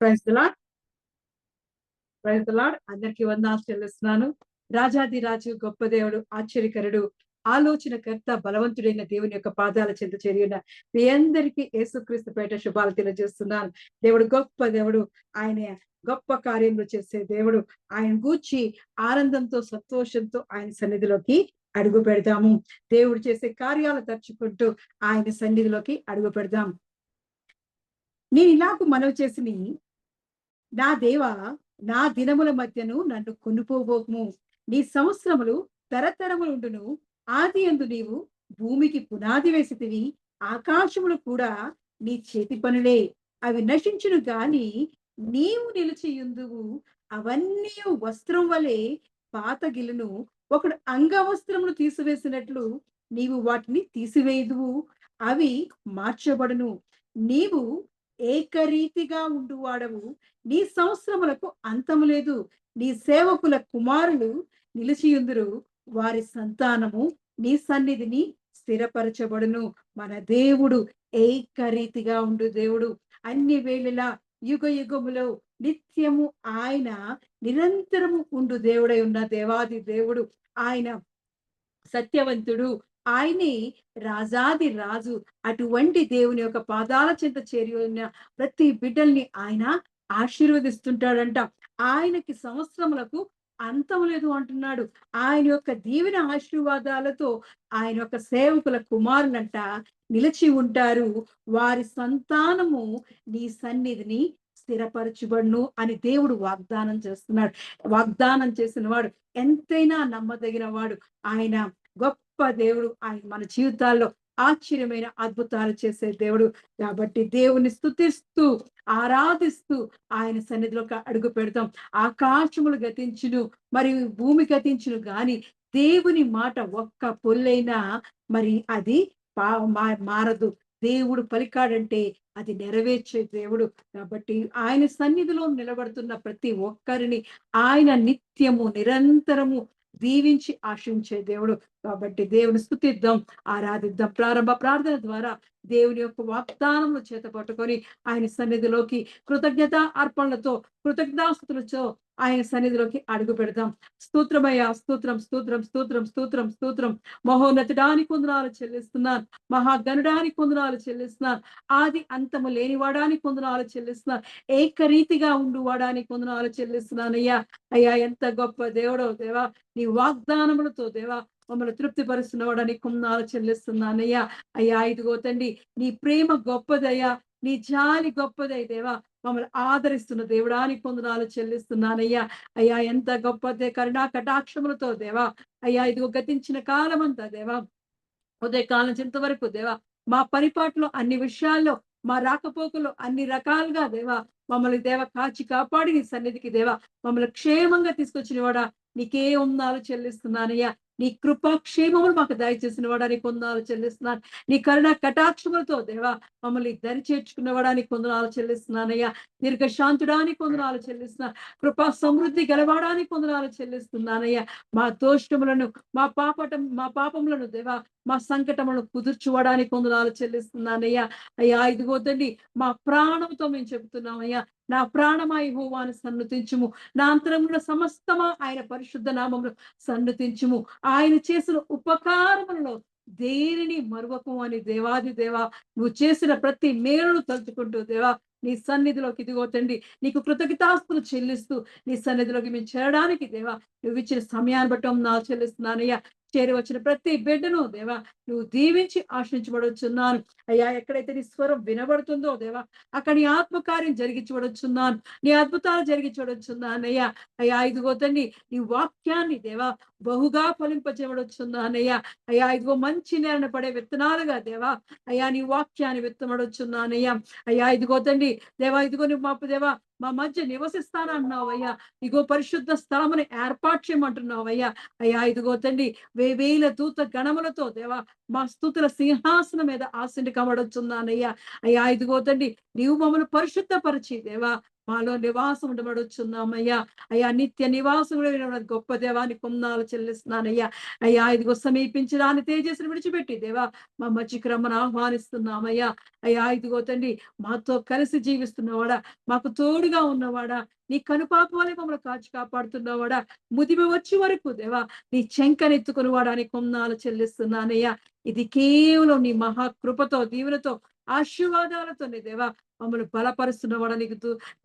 Praise the Lord. Praise the Lord. అందరికీ వందనాలు చెల్లిస్తున్నాను. రాజాది రాజు, గొప్ప దేవుడు, ఆశ్చర్యకరుడు, ఆలోచనకర్త, బలవంతుడైన దేవుని యొక్క పాదాల చెంత చేరిన మీ అందరికీ యేసుక్రీస్తు పేట శుభాలు తెలియజేస్తున్నాను. దేవుడు గొప్ప దేవుడు. ఆయన గొప్ప కార్యములు చేసే దేవుడు. ఆయన గూర్చి ఆనందంతో, సంతోషంతో ఆయన సన్నిధిలోకి అడుగు పెడదాము. దేవుడు చేసే కార్యాలు తలుచుకుంటూ ఆయన సన్నిధిలోకి అడుగు పెడదాం. నేను ఇలాగ మనవి చేసిని, నా దేవా, నా దినముల మధ్యను నన్ను కొనుపోబోకుము. నీ సంవత్సరములు తరతరములుండును. ఆదియందు నీవు భూమికి పునాది వేసితివి. ఆకాశములు కూడా నీ చేతి పనులే. అవి నశించును గాని నీవు నిలిచియుందువు. అవన్నీ వస్త్రం వలె పాతగిలును. ఒకడు అంగవస్త్రమును తీసివేసినట్లు నీవు వాటిని తీసివేయుదువు. అవి మార్చబడును. నీవు ఏకరీతిగా ఉండువాడవు. నీ సంవత్సరములకు అంతము లేదు. నీ సేవకుల కుమారులు నిలిచియుందురు. వారి సంతానము నీ సన్నిధిని స్థిరపరచబడును. మన దేవుడు ఏకరీతిగా ఉండు దేవుడు. అన్ని వేళలా యుగ యుగములో నిత్యము ఆయన నిరంతరము ఉండు దేవుడై ఉన్న దేవాది దేవుడు. ఆయన సత్యవంతుడు. ఆయనే రాజాది రాజు. అటువంటి దేవుని యొక్క పాదాల చెంత చేరి ఉన్న ప్రతి బిడ్డల్ని ఆయన ఆశీర్వదిస్తుంటాడంట. ఆయనకి సంవత్సరములకు అంతం లేదు అంటున్నాడు. ఆయన యొక్క దీవెన ఆశీర్వాదాలతో ఆయన యొక్క సేవకుల కుమారులంట నిలిచి ఉంటారు. వారి సంతానము నీ సన్నిధిని స్థిరపరచబడును అని దేవుడు వాగ్దానం చేస్తున్నాడు. వాగ్దానం చేసిన వాడు ఎంతైనా నమ్మదగిన వాడు. ఆయన గొప్ప దేవుడు. ఆయన మన జీవితాల్లో ఆశ్చర్యమైన అద్భుతాలు చేసే దేవుడు. కాబట్టి దేవుని స్తుతిస్తూ ఆరాధిస్తూ ఆయన సన్నిధిలోకి అడుగు పెడతాం. ఆకాశములు గతించును, మరియు భూమి గతించును గాని దేవుని మాట ఒక్క పొల్లైనా మరి అది మారదు. దేవుడు పలికాడంటే అది నెరవేర్చే దేవుడు. కాబట్టి ఆయన సన్నిధిలో నిలబడుతున్న ప్రతి ఒక్కరిని ఆయన నిత్యము నిరంతరము దీవించి ఆశించే దేవుడు. కాబట్టి దేవుని స్తుతిద్దాం, ఆరాధిద్దాం. ప్రారంభ ప్రార్థన ద్వారా దేవుని యొక్క వాగ్దానములు చేత పట్టుకొని ఆయన సన్నిధిలోకి కృతజ్ఞత అర్పణలతో, కృతజ్ఞతాస్తుతులతో ఆయన సన్నిధిలోకి అడుగు పెడదాం. స్తోత్రమయ్యా, స్తోత్రం, స్తోత్రం, స్తోత్రం, స్తోత్రం, స్తోత్రం. మహోన్నతుడానికి వందనాలు చెల్లిస్తున్నాను. మహాగణుడానికి వందనాలు చెల్లిస్తున్నాను. ఆది అంతము లేనివాడానికి వందనాలు చెల్లిస్తున్నాను. ఏకరీతిగా ఉండువాడానికి వందనాలు చెల్లిస్తున్నాను. అయ్యా ఎంత గొప్ప దేవుడో దేవా. నీ వాగ్దానములతో దేవా మమ్మల్ని తృప్తిపరుస్తున్నవాడని కొందనాలు చెల్లిస్తున్నానయ్యా. అయ్యా ఇదిగో తండ్రి, నీ ప్రేమ గొప్పదయ్యా, నీ జాలి గొప్పదై దేవా మమ్మల్ని ఆదరిస్తున్న దేవుడానికి పొందనాలు చెల్లిస్తున్నానయ్యా. అయ్యా ఎంత గొప్పదే కరుణా కటాక్షములతో దేవా. అయ్యా ఇదిగో గతించిన కాలం అంతా దేవా, ఉదయకాలం చింత వరకు దేవా మా పరిపాట్లో అన్ని విషయాల్లో, మా రాకపోకలు అన్ని రకాలుగా దేవా మమ్మల్ని దేవ కాచి కాపాడి నీ సన్నిధికి దేవా మమ్మల్ని క్షేమంగా తీసుకొచ్చిన వాడా నీకే వందనాలు చెల్లిస్తున్నానయ్యా. నీ కృపాక్షేమములు మాకు దయచేసిన వాడానికి వందనాలు చెల్లిస్తున్నాను. నీ కరుణ కటాక్షములతో దేవా మమ్మల్ని దరి చేర్చుకున్న వాడానికి వందనాలు చెల్లిస్తున్నానయ్యా. దీర్ఘశాంతుడానికి వందనాలు చెల్లిస్తున్నాను. కృపా సమృద్ధి గెలవడానికి వందనాలు చెల్లిస్తున్నానయ్యా. మా దోషములను, మా పాపములను దేవా మా సంకటములను కుదుర్చుకోవడానికి వందనాలు చెల్లిస్తున్నానయ్యా. అయ్యా ఇదిగో తండ్రి, మా ప్రాణంతో మేము చెబుతున్నామయ్యా. నా ప్రాణమా యెహోవాను సన్నుతించుము. నా అంతరంగంలో సమస్తమా ఆయన పరిశుద్ధ నామమును సన్నుతించుము. ఆయన చేసిన ఉపకారములలో దేనిని మరువకు అని దేవాది దేవా నువ్వు చేసిన ప్రతి మేలును తలుచుకుంటూ దేవా నీ సన్నిధిలోకి ఇదిగో తండ్రి నీకు కృతజ్ఞతాస్తులు చెల్లిస్తూ నీ సన్నిధిలోకి మేము చేరడానికి దేవా నువ్వు ఇచ్చిన సమయాన్ని బట్టి నా చెల్లిస్తున్నానయ్యా. చేరి వచ్చిన ప్రతి బిడ్డను దేవా నువ్వు దీవించి ఆశ్రయించబడుచున్నాను అయ్యా. ఎక్కడైతే నీ స్వరం వినబడుతుందో దేవా అక్కడ నీ ఆత్మకార్యం జరిగించబడుచున్నాను, నీ అద్భుతాలు జరిగించబడుచున్నాను అయ్యా. అయ్యా ఇదిగో తండ్రి నీ వాక్యాన్ని దేవా బహుగా ఫలింపచేయబడుచున్నానయ్యా. అయ్యా ఇదిగో మంచి నేలన పడే విత్తనాలుగా దేవా అయ్యా నీ వాక్యాన్ని విత్తబడుచున్నానయ్యా. అయ్యా ఇదిగో తండ్రి దేవా ఇదిగో నువ్వు మా దేవా మా మధ్య నివసిస్తానన్నావయ్యా. ఇదిగో పరిశుద్ధ స్థలముని ఏర్పాటు చేయమంటున్నావయ్యా. అయ్యా ఇదిగో తండ్రి వేవేల దూత గణములతో దేవా మా స్తుతుల సింహాసనం మీద ఆసీనుడవబడుచున్నానయ్యా. అయ్యా ఇదిగో తండ్రి నీవు మమ్మల్ని పరిశుద్ధపరిచి దేవా మాలో నివాసం ఉండబడుచున్నామయ్యా. అయ్యా నిత్య నివాసం గొప్ప దేవానికి వందనాలు చెల్లిస్తున్నానయ్యా. అయ్యా ఇదిగో సమీపించడాన్ని తేజస్సును విడిచిపెట్టి దేవా మా మధ్యకి రమ్మని ఆహ్వానిస్తున్నామయ్యా. అయ్యా ఇదిగో తండ్రి మాతో కలిసి జీవిస్తున్నవాడా, మాకు తోడుగా ఉన్నవాడా, నీ కనుపాప వలె మమ్మల్ని కాచి కాపాడుతున్నవాడా, ముదిమి వచ్చే వరకు దేవా నీ చెంకనెత్తుకుని వాడానికి వందనాలు చెల్లిస్తున్నానయ్యా. ఇది కేవలం నీ మహాకృపతో, దీవెనతో, ఆశీర్వాదాలతోనే దేవా మమ్మల్ని బలపరుస్తున్నవాడా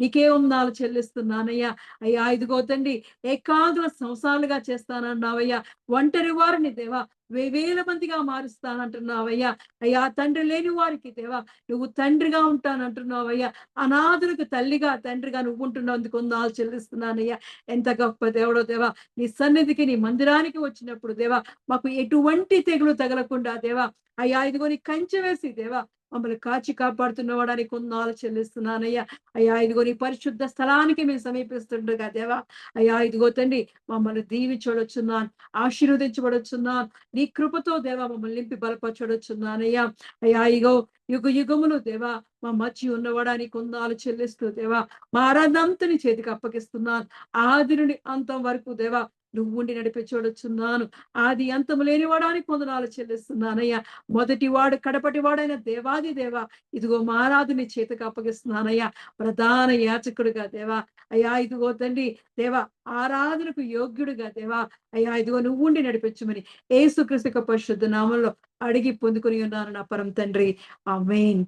నీకే వందనాలు చెల్లిస్తున్నానయ్యా. అయ్యా ఇదిగో తండ్రి ఏకాగ్ర సంవత్సరాలుగా చేస్తానన్నావయ్యా. ఒంటరి వారిని దేవా వేవేల మందిగా మారుస్తానంటున్నావయ్యా. అయ్యా తండ్రి లేని వారికి దేవా నువ్వు తండ్రిగా ఉంటానంటున్నావయ్యా. అనాథులకు తల్లిగా, తండ్రిగా నువ్వు ఉంటున్నందుకు వందనాలు చెల్లిస్తున్నానయ్యా. ఎంత గొప్ప దేవుడో దేవా! నీ సన్నిధికి, నీ మందిరానికి వచ్చినప్పుడు దేవా మాకు ఎటువంటి తెగులు తగలకుండా దేవా అయ్యా ఇదిగో నీ కంచె వేసి దేవా మమ్మల్ని కాచి కాపాడుతున్నవాడానికి వందనాలు చెల్లిస్తున్నానయ్యా. అయ్యా ఇదిగో నీ పరిశుద్ధ స్థలానికి మేము సమీపిస్తుండగా దేవా అయ్యా ఇదిగో తండ్రి మమ్మల్ని దీవించబడుచున్నాను, ఆశీర్వదించబడుచున్నాను. నీ కృపతో దేవా మమ్మల్ని నింపి బలపరచబడుచున్నానయ్యా. అయ్యా ఇగో యుగ యుగములు దేవా మా మధ్య ఉన్నవాడానికి వందనాలు చెల్లిస్తూ దేవా మా ఆరాధనంతా నీ చేతికి అప్పగిస్తున్నాను. ఆది నుండి అంతం వరకు దేవా నువ్వు ఉండి నడిపించబడుచున్నాను. ఆది అంతము లేనివాడానికి వందనాలు చెల్లిస్తున్నానయ్యా. మొదటి వాడు కడపటి వాడైన దేవాది దేవా ఇదిగో మా ఆరాధన నీ చేతికి అప్పగిస్తున్నానయ్యా. ప్రధాన యాజకుడిగా దేవా అయ్యా ఇదిగో తండ్రి దేవా ఆరాధనకు యోగ్యుడిగా దేవా అయ్యా ఇదిగో నువ్వు ఉండి నడిపించమని యేసుక్రీస్తు యొక్క పరిశుద్ధ నామంలో అడిగి పొందుకొని ఉన్నాను నా పరమ తండ్రి. ఆమేన్.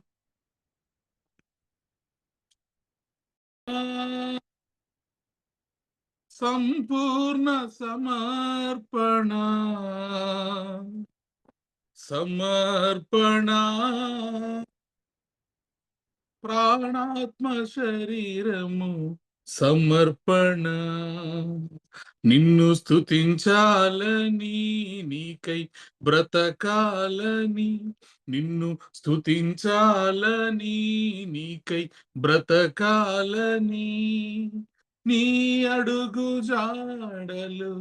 సంపూర్ణ సమర్పణ సమర్పణ ప్రాణాత్మ శరీరము సమర్పణ నిన్ను స్తుతించాలని నీకై బ్రతకాలని నిన్ను స్తుతించాలని నీకై బ్రతకాలని నీ అడుగు జాడలు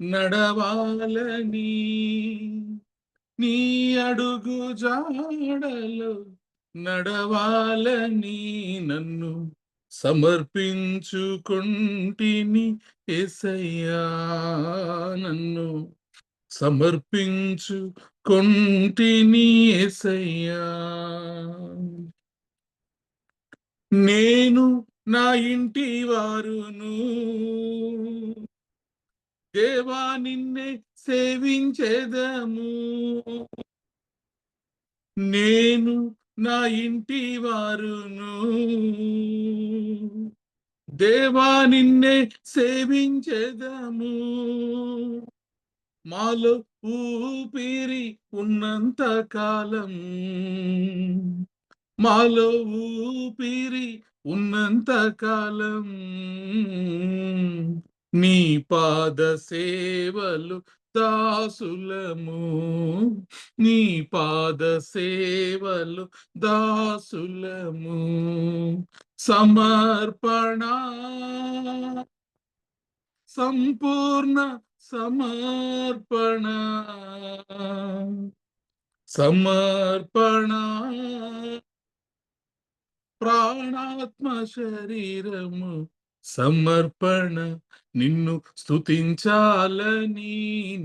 నడవాలని నీ అడుగు జాడలు నడవాలని నన్ను సమర్పించుకుంటిని యేసయ్యా. నన్ను సమర్పించుకుంటిని యేసయ్యా. నేను నా ఇంటి వారును దేవా నిన్నే సేవించెదము. నేను నా ఇంటి వారును దేవా నిన్నే సేవించెదము. మాలో ఊపిరి ఉన్నంత కాలం మాలో ఊపిరి ఉన్నంత కాలం నీ పాద సేవలు దాసులము. నీ పాద సేవలు దాసులము. సమర్పణ సంపూర్ణ సమర్పణ సమర్పణ ప్రాణాత్మ శరీరము సమర్పణ నిన్ను స్తుతించాలని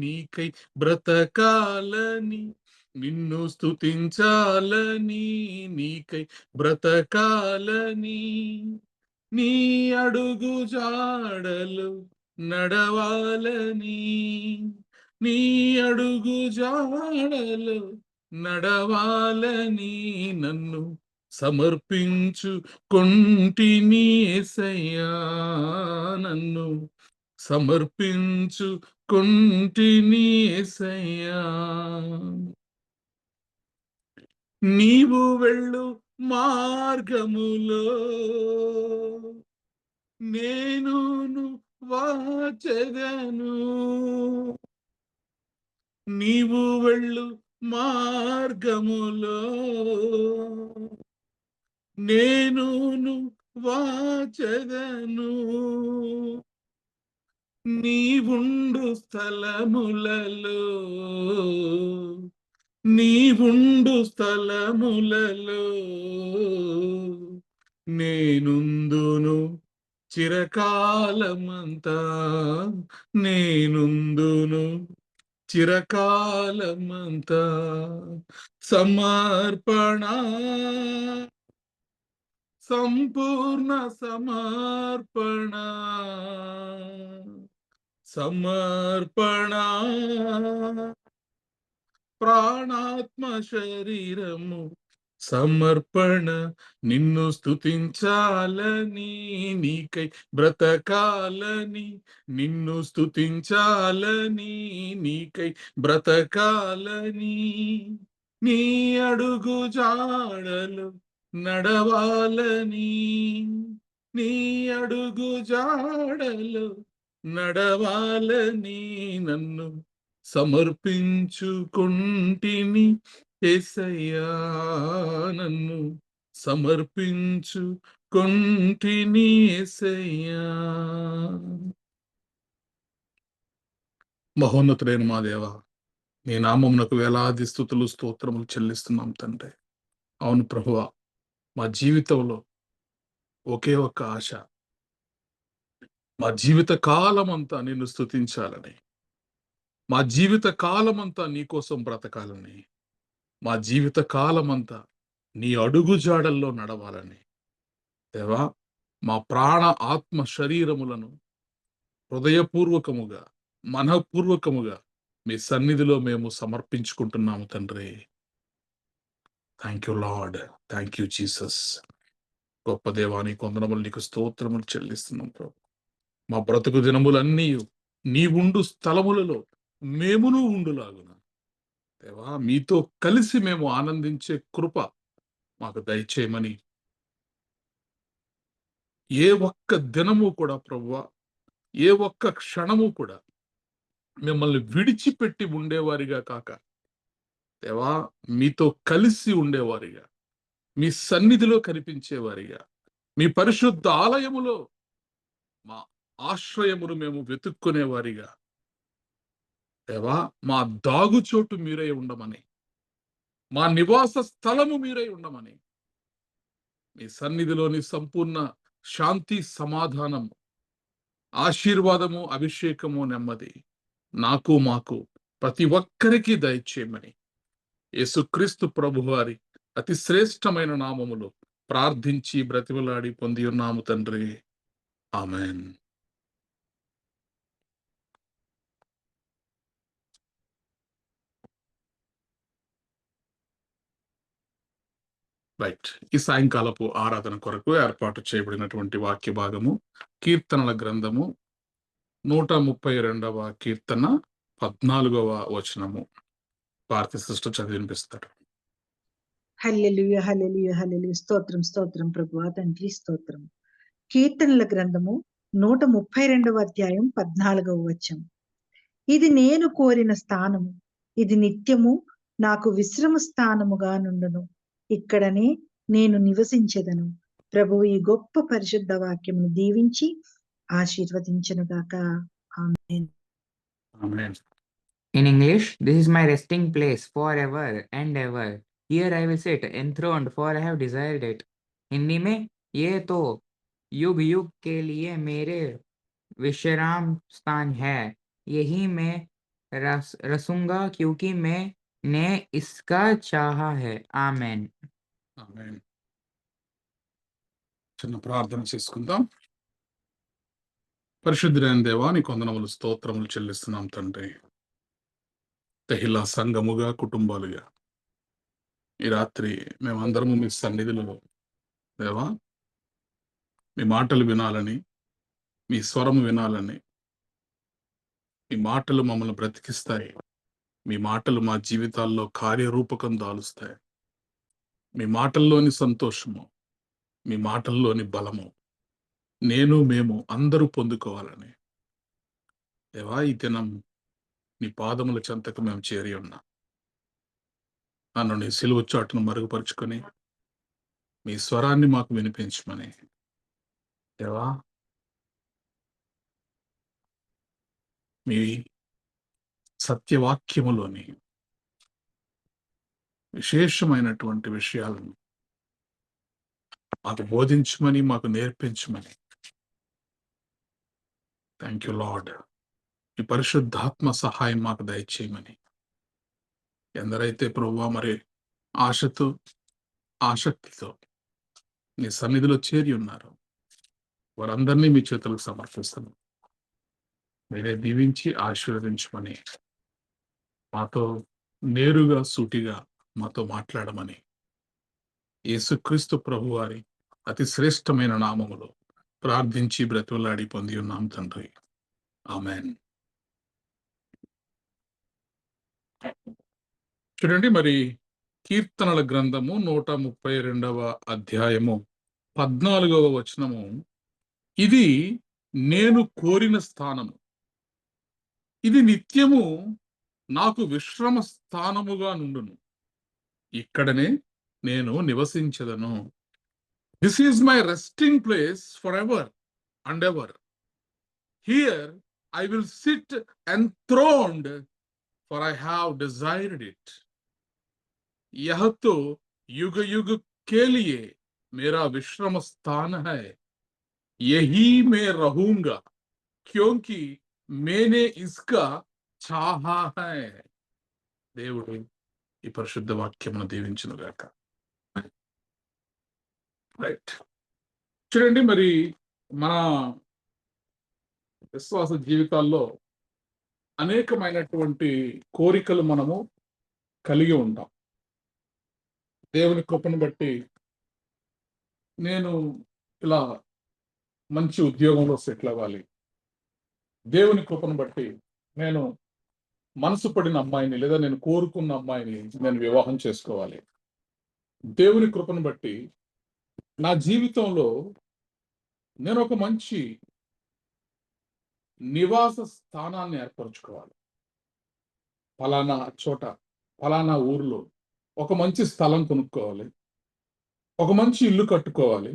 నీకై బ్రతకాలని నిన్ను స్తుతించాలని నీకై బ్రతకాలని నీ అడుగు జాడలు నడవాలని నీ అడుగు జాడలు నడవాలని నన్ను సమర్పించుకొంటిని యేసయ్యా. నన్ను సమర్పించుకొంటిని యేసయ్యా. నీవు వెళ్ళు మార్గములో నేనును వాచెదను. నీవు వెళ్ళు మార్గములో నేనును వాచెదను. నీవుండు స్థలములలో నీవుండు స్థలములలో నేనుందును చిరకాలమంతా, నేనుందును చిరకాలమంతా. సమర్పణ, సంపూర్ణ సమర్పణ, సమర్పణ, ప్రాణాత్మ శరీరము సమర్పణ. నిన్ను స్తుతించాలని, నీకై బ్రతకాలని, నిన్ను స్తుతించాలని, నీకై బ్రతకాలని, నీ అడుగు జాడలు నడవాలని, నీ అడుగు జాడలు నడవాలని నన్ను సమర్పించుకుంటిని యేసయ్యా, నన్ను సమర్పించుకుంటిని యేసయ్యా. మహోన్నతుడైన మా దేవ, నీ నామమునకు వేలాది స్తుతులు స్తోత్రములు చెల్లిస్తున్నాం తండ్రి. అవును ప్రభువా, మా జీవితంలో ఒకే ఒక్క ఆశ, మా జీవిత కాలమంతా నిన్ను స్తుతించాలని, మా జీవిత కాలమంతా నీ కోసం బ్రతకాలని, మా జీవిత కాలమంతా నీ అడుగు జాడల్లో నడవాలని దేవా, మా ప్రాణ ఆత్మ శరీరములను హృదయపూర్వకముగా మనఃపూర్వకముగా మీ సన్నిధిలో మేము సమర్పించుకుంటున్నాము తండ్రి. Thank you lord, thank you Jesus. గొప్ప దేవాని కొందనములు నీకు స్తోత్రములు చెల్లిస్తున్నాం ప్రభు. మా బ్రతుకు దినములన్నీ నీ ఉండు స్థలములలో మేమును ఉండులాగున దేవా, మీతో కలిసి మేము ఆనందించే కృప మాకు దయచేయమని, ఏ ఒక్క దినము కూడా ప్రభువా, ఏ ఒక్క క్షణము కూడా మిమ్మల్ని విడిచిపెట్టి ఉండేవారిగా కాక దేవా, మీతో కలిసి ఉండేవారిగా, మీ సన్నిధిలో కనిపించేవారిగా, మీ పరిశుద్ధ ఆలయములో మా ఆశ్రయమును మేము వెతుక్కునేవారిగా దేవా, మా దాగుచోటు మీరై ఉండమని, మా నివాస స్థలము మీరై ఉండమని, మీ సన్నిధిలోని సంపూర్ణ శాంతి సమాధానము, ఆశీర్వాదము, అభిషేకము, నెమ్మది నాకు మాకు ప్రతి ఒక్కరికి దయచేయమని యేసుక్రీస్తు ప్రభువారి అతి శ్రేష్టమైన నామములో ప్రార్థించి బ్రతిమలాడి పొంది ఉన్నాము తండ్రి. ఆమెన్. రైట్. ఈ సాయంకాలపు ఆరాధన కొరకు ఏర్పాటు చేయబడినటువంటి వాక్య భాగము కీర్తనల గ్రంథము 132వ కీర్తన 14వ వచనము. భారతి సిస్టర్ చదివి వినిపిస్తాడు. హల్లెలూయా, హల్లెలూయా, హల్లెలూయా. స్తోత్రం, స్తోత్రం ప్రభువా తండ్రి, స్తోత్రం. కీర్తనల గ్రంథము 132వ అధ్యాయం 14వ వచనం. ఇది నేను కోరిన స్థానము, ఇది నిత్యము నాకు విశ్రమ స్థానముగా నుండును, ఇక్కడనే నేను నివసించెదను. ప్రభువు ఈ గొప్ప పరిశుద్ధ వాక్యమును దీవించి ఆశీర్వదించునుగాక. ఆమేన్. ఆమేన్. In English, this is my resting place forever and ever. Here I will sit enthroned, for I have desired it. Hindi में, ये तो युग युग के लिए मेरे विश्राम स्थान है, यही मैं रसूंगा क्योंकि मैंने इसका चाहा है. आमेन. ఆమేన్. చిన్న ప్రార్థన చేసుకుందాం. పరిశుద్ధుడైన దేవా, నీ కొందనములు స్తోత్రములు చెల్లిస్తున్నాం తండ్రి. తెహిలా సంఘముగా, కుటుంబాలుగా ఈ రాత్రి మేమందరము మీ సన్నిధిలో దేవా, మీ మాటలు వినాలని, మీ స్వరము వినాలని, మీ మాటలు మమ్మల్ని బ్రతికిస్తాయి, మీ మాటలు మా జీవితాల్లో కార్యరూపకం దాలుస్తాయి, మీ మాటల్లోని సంతోషము, మీ మాటల్లోని బలము మేము అందరూ పొందుకోవాలని దేవా, ఈ దినం నీ పాదముల చెంతకు మేము చేరి ఉన్నాం. నన్ను నీ సిలువ చాటును మరుగుపరుచుకొని మీ స్వరాన్ని మాకు వినిపించమని దేవా, మీ సత్యవాక్యములోని విశేషమైనటువంటి విషయాలను మాకు బోధించమని, మాకు నేర్పించమని. Thank you lord. ఈ పరిశుద్ధాత్మ సహాయం మాకు దయచేయమని. ఎందరైతే ప్రభువా మరి ఆశతో, ఆసక్తితో నీ సన్నిధిలో చేరి ఉన్నారు, వారందరినీ మీ చేతులకు సమర్పిస్తున్నాం. మీరే దీవించి ఆశీర్వదించమని, మాతో నేరుగా సూటిగా మాతో మాట్లాడమని యేసుక్రీస్తు ప్రభువారి అతి శ్రేష్టమైన నామములో ప్రార్థించి బ్రతిమలాడి పొంది ఉన్నాం తండ్రి. ఆమెన్. చూడండి, మరి కీర్తనల గ్రంథము 132వ అధ్యాయము 14వ వచనము, ఇది నేను కోరిన స్థానము, ఇది నిత్యము నాకు విశ్రమ స్థానముగా నుండును, ఇక్కడనే నేను నివసించదను. This is my resting place for ever and ever. Here I will sit enthroned, for I have desired it. यह तो युग युग के लिए मेरा विश्रम स्थान है, यही मैं रहूंगा क्योंकि मैंने इसका चाहा है. దేవుడు ఈ పరిశుద్ధ వాక్యమును దీవించును గాక. రైట్. చూడండి, మరి మన విశ్వాస జీవితాల్లో అనేకమైనటువంటి కోరికలు మనము కలిగి ఉంటాం. దేవుని కృపను బట్టి నేను ఇలా మంచి ఉద్యోగంలో సెటిల్ అవ్వాలి, దేవుని కృపను బట్టి నేను మనసు పడిన అమ్మాయిని లేదా నేను కోరుకున్న అమ్మాయిని నేను వివాహం చేసుకోవాలి, దేవుని కృపను బట్టి నా జీవితంలో నేను ఒక మంచి నివాస స్థానాన్ని ఏర్పరచుకోవాలి, ఫలానా చోట ఫలానా ఊర్లో ఒక మంచి స్థలం కొనుక్కోవాలి, ఒక మంచి ఇల్లు కట్టుకోవాలి,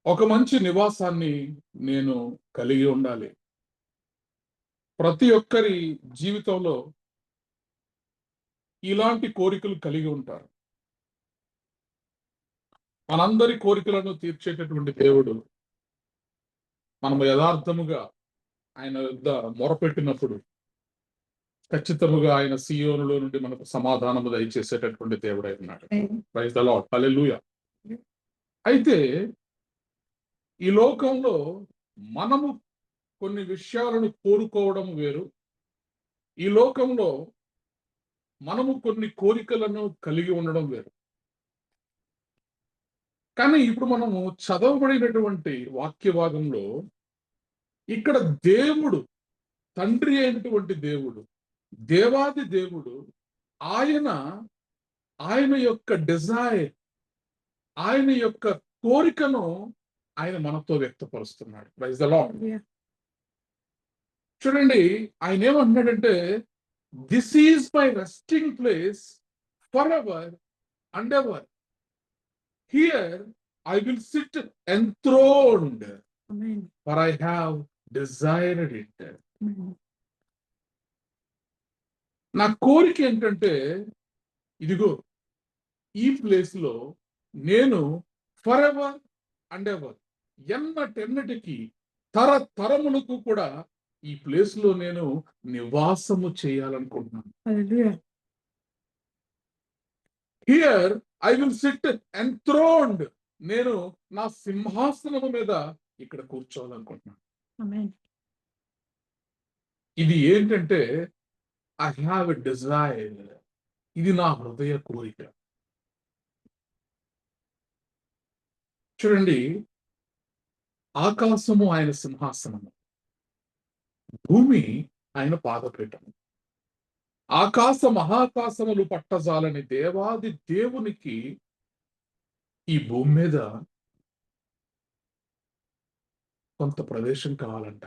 ఒక మంచి నివాసాన్ని నేను కలిగి ఉండాలి. ప్రతి ఒక్కరి జీవితంలో ఇలాంటి కోరికలు కలిగి ఉంటారు. మనందరి కోరికలను తీర్చేటటువంటి దేవుడు మనము యథార్థముగా ఆయన వద్ద మొరపెట్టినప్పుడు ఖచ్చితముగా ఆయన సియోనులో నుండి మనకు సమాధానము దయచేసేటటువంటి దేవుడై ఉన్నాడు. Praise the Lord. హల్లెలూయా. అయితే ఈ లోకంలో మనము కొన్ని విషయాలను కోరుకోవడం వేరు, ఈ లోకంలో మనము కొన్ని కోరికలను కలిగి ఉండడం వేరు. కానీ ఇప్పుడు మనము చదవబడినటువంటి వాక్య భాగంలో ఇక్కడ దేవుడు, తండ్రి అయినటువంటి దేవుడు, దేవాది దేవుడు, ఆయన యొక్క డిజైర్, ఆయన యొక్క కోరికను ఆయన మనతో వ్యక్తపరుస్తున్నాడు. Praise the lord. చూడండి, ఆయన ఏమంటున్నాడంటే, this is my resting place for ever and ever, here I will sit enthroned, for I have desired it. నా కోరిక ఏంటంటే, ఇదిగో ఈ ప్లేస్ లో నేను ఫర్ ఎవర్ అండ్ ఎవర్, ఎన్నటెన్నటికి తరములకు కూడా ఈ ప్లేస్ లో నేను నివాసము చేయాలనుకుంటున్నాను. Here I will sit enthroned, నేను నా సింహాసనము మీద ఇక్కడ కూర్చోవాలనుకుంటున్నాను. ఇది ఏంటంటే, ఐ హ్యావ్ ఎ డిజైర్, ఇది నా హృదయ కోరిక. చూడండి, ఆకాశము ఆయన సింహాసనము, భూమి ఆయన పాదపీఠము. ఆకాశ మహాకాశములు పట్టజాలని దేవాది దేవునికి ఈ భూమి మీద కొంత ప్రదేశం కావాలంట.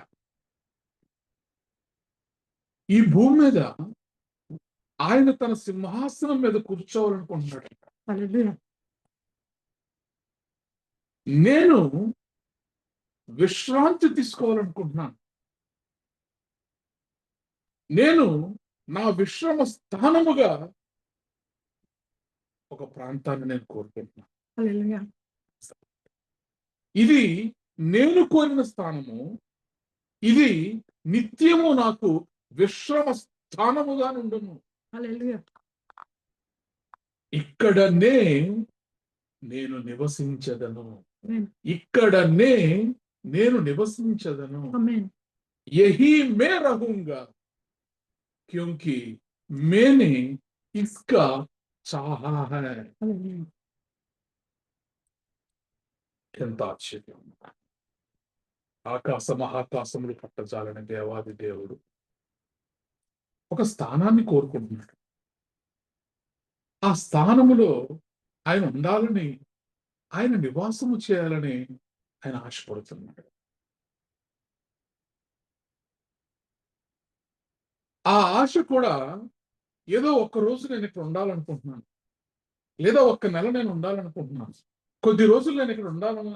ఈ భూమి మీద ఆయన తన సింహాసనం మీద కూర్చోవాలనుకుంటున్నాడంట. నేను విశ్రాంతి తీసుకోవాలనుకుంటున్నాను. నేను నా విశ్రమ స్థానముగా ఒక ప్రాంతాన్ని నేను కోరుకుంటున్నాను. ఇది నేను కోరిన స్థానము, ఇది నిత్యము నాకు విశ్రమ స్థానముగా నుండును. హల్లెలూయా. ఇక్కడనే నేను నివసించదను, ఆమేన్. ఇక్కడనే నేను నివసించదను. ఆమేన్. यही मैं रहूंगा क्योंकि मैंने इसका चाहा है. హల్లెలూయా. ఎంత ఆశ్చర్యం! ఆకాశ మహాకాశములు పట్టజాలని దేవాది దేవుడు ఒక స్థానాన్ని కోరుకుంటున్నాడు. ఆ స్థానములో ఆయన ఉండాలని, ఆయన నివాసము చేయాలని ఆయన ఆశపడుతున్నాడు. ఆ ఆశ కూడా ఏదో ఒక్క రోజు నేను ఇక్కడ ఉండాలనుకుంటున్నాను, లేదా ఒక్క నెల నేను ఉండాలనుకుంటున్నాను, కొద్ది రోజులు నేను ఇక్కడ ఉండాలని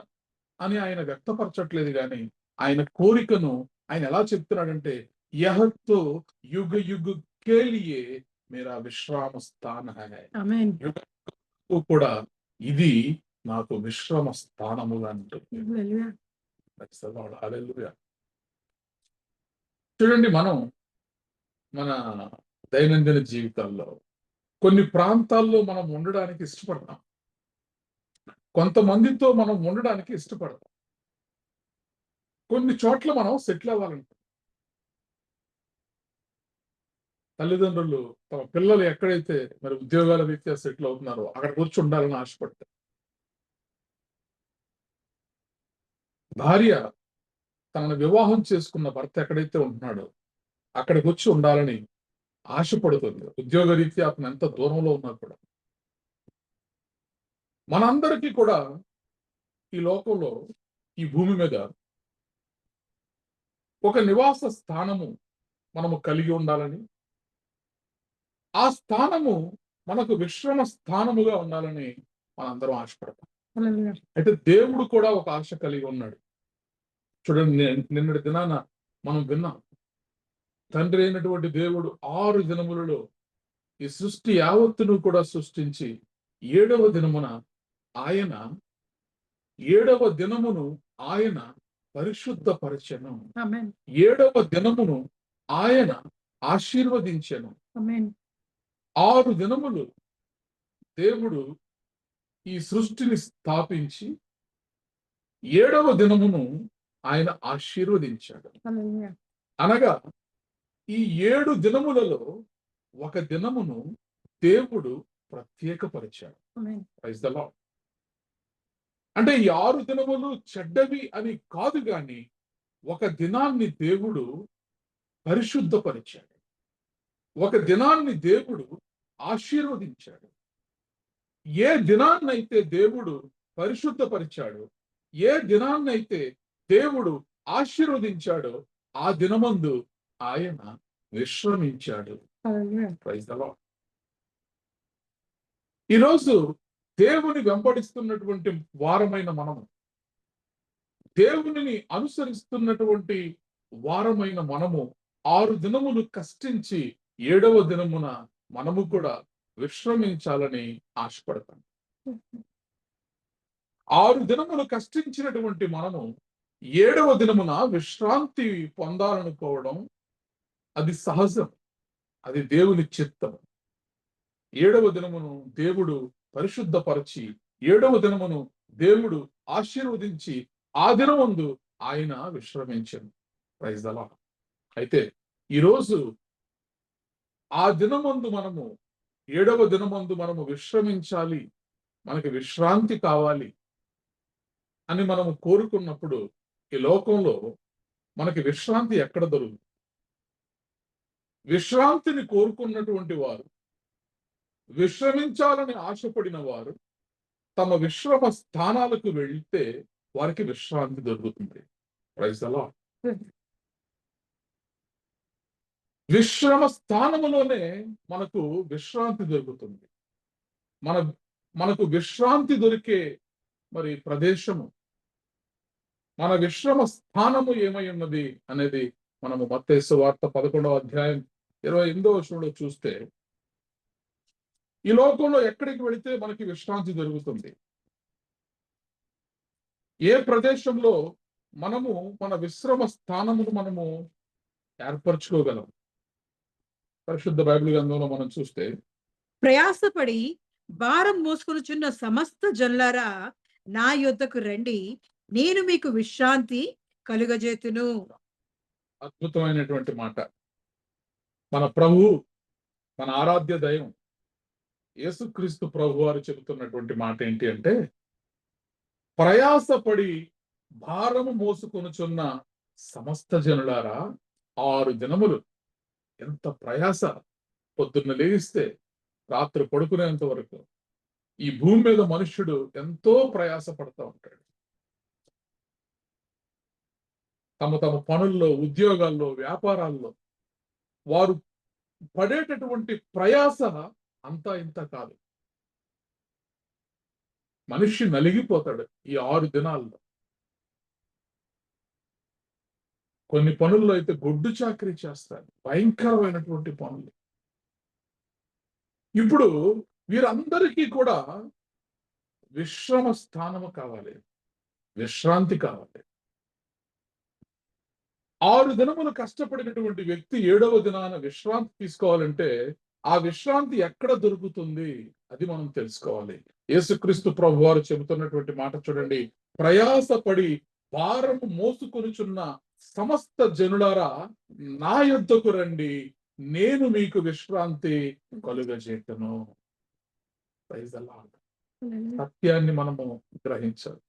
అని ఆయన వ్యక్తపరచట్లేదు. కానీ ఆయన కోరికను ఆయన ఎలా చెప్తున్నాడంటే, యహతో యుగ యుగ కేలియే మేరా విశ్రామ స్థాన హై. ఆమేన్. యుగ కూడా ఇది నాకు విశ్రమ స్థానముగా ఉంటుంది. హల్లెలూయా. హల్లెలూయా. చూడండి, మనం మన దైనందిన జీవితాల్లో కొన్ని ప్రాంతాల్లో మనం ఉండడానికి ఇష్టపడతాం, కొంతమందితో మనం ఉండడానికి ఇష్టపడతాం, కొన్ని చోట్ల మనం సెటిల్ అవ్వాలంటాం. తల్లిదండ్రులు తమ పిల్లలు ఎక్కడైతే మరి ఉద్యోగాల రీత్యా సెటిల్ అవుతున్నారో అక్కడికి వచ్చి ఉండాలని ఆశపడతారు. భార్య తనను వివాహం చేసుకున్న భర్త ఎక్కడైతే ఉంటున్నాడో అక్కడికి వచ్చి ఉండాలని ఆశపడుతుంది, ఉద్యోగ రీత్యా అతను ఎంత దూరంలో ఉన్నా కూడా. మనందరికీ కూడా ఈ లోకంలో, ఈ భూమి మీద ఒక నివాస స్థానము మనము కలిగి ఉండాలని, ఆ స్థానము మనకు విశ్రమ స్థానముగా ఉండాలని మనందరం ఆశపడతాం. హల్లెలూయా. అయితే దేవుడు కూడా ఒక ఆశ కలిగి ఉన్నాడు. చూడండి, నిన్నటి దినాన మనం విన్నాం, తండ్రి అయినటువంటి దేవుడు 6 దినములలో ఈ సృష్టి యావత్తును కూడా సృష్టించి 7వ దినమున ఆయన 7వ దినమును ఆయన పరిశుద్ధపరచెను, ఆమేన్. 7వ దినమును ఆయన ఆశీర్వదించెను. ఆమేన్. 6 దినములు దేవుడు ఈ సృష్టిని స్థాపించి 7వ దినమును ఆయన ఆశీర్వదించాడు. హల్లెలూయా. అనగా ఈ 7 దినములలో ఒక దినమును దేవుడు ప్రత్యేకపరిచాడు. ఆమేన్. Praise the Lord. అంటే ఈ 6 దినములు చెడ్డవి అని కాదు, గాని ఒక దినాన్ని దేవుడు పరిశుద్ధపరిచాడు, ఒక దినాన్ని దేవుడు ఆశీర్వదించాడు. ఏ దినాన్నైతే దేవుడు పరిశుద్ధపరిచాడో, ఏ దినాన్నైతే దేవుడు ఆశీర్వదించాడో ఆ దినమందు ఆయన విశ్రమించాడు. హల్లెలూయా. Praise the Lord. ఈరోజు దేవుని వెంబడిస్తున్నటువంటి వారమైన మనము, దేవునిని అనుసరిస్తున్నటువంటి వారమైన మనము 6 దినములు కష్టించి 7వ దినమున మనము కూడా విశ్రమించాలని ఆశపడతాం. 6 దినములు కష్టించినటువంటి మనము 7వ దినమున విశ్రాంతి పొందాలనుకోవడం అది సహజం, అది దేవుని చిత్తం. 7వ దినమును దేవుడు పరిశుద్ధపరచి 7వ దినమును దేవుడు ఆశీర్వదించి ఆ దినమందు ఆయన విశ్రమించను. Praise the lord. అయితే ఈరోజు ఆ దినమందు మనము 7వ దినమందు మనము విశ్రమించాలి, మనకి విశ్రాంతి కావాలి అని మనము కోరుకున్నప్పుడు ఈ లోకంలో మనకి విశ్రాంతి ఎక్కడ దొరుకుతుంది? విశ్రాంతిని కోరుకున్నటువంటి వారు, విశ్రమించాలని ఆశపడిన వారు తమ విశ్రమ స్థానాలకు వెళ్తే వారికి విశ్రాంతి దొరుకుతుంది. Praise the Lord. విశ్రమ స్థానములోనే మనకు విశ్రాంతి దొరుకుతుంది. మనకు విశ్రాంతి దొరికే మరి ప్రదేశము, మన విశ్రమ స్థానము ఏమై ఉన్నది అనేది మనము మత్తయి సువార్త 11వ అధ్యాయం 28వ వచనంలో చూస్తే, ఈ లోకంలో ఎక్కడికి వెళితే మనకి విశ్రాంతి దొరుకుతుంది? ఏ ప్రదేశంలో మనము మన విశ్రమ స్థానమును మనము ఏర్పరచుకోగలం? పరిశుద్ధ బైబిల్ గ్రంథంలో మనం చూస్తే ప్రయాసపడి భారం మోసుకొనుచున్న సమస్త జనులారా నా యొద్దకు రండి, నేను మీకు విశ్రాంతి కలుగజేతును. అద్భుతమైనటువంటి మాట. మన ప్రభు, మన ఆరాధ్య దైవం యేసుక్రీస్తు ప్రభు వారు చెబుతున్నటువంటి మాట ఏంటి అంటే, ప్రయాసపడి భారము మోసుకొనుచున్న సమస్త జనులారా, 6 దినములు ఎంత ప్రయాస! పొద్దున్న లేగిస్తే రాత్రి పడుకునేంత వరకు ఈ భూమి మీద మనుష్యుడు ఎంతో ప్రయాస పడతా ఉంటాడు. తమ తమ పనుల్లో, ఉద్యోగాల్లో, వ్యాపారాల్లో వారు పడేటటువంటి ప్రయాస అంతా ఇంత కాదు. మనిషి నలిగిపోతాడు ఈ 6 దినాల్లో. కొన్ని పనుల్లో అయితే గొడ్డు చాకరీ చేస్తారు, భయంకరమైనటువంటి పనులు. ఇప్పుడు వీరందరికీ కూడా విశ్రమ స్థానము కావాలి, విశ్రాంతి కావాలి. 6 దినములు కష్టపడినటువంటి వ్యక్తి 7వ దినాన విశ్రాంతి తీసుకోవాలంటే ఆ విశ్రాంతి ఎక్కడ దొరుకుతుంది? అది మనం తెలుసుకోవాలి. యేసుక్రీస్తు ప్రభు వారు చెబుతున్నటువంటి మాట చూడండి, ప్రయాసపడి భారము మోసుకొనుచున్న సమస్త జనులారా నా యొద్దకు రండి, నేను మీకు విశ్రాంతి కలుగజేతును. Praise the lord. సత్యాన్ని మనము గ్రహించాలి.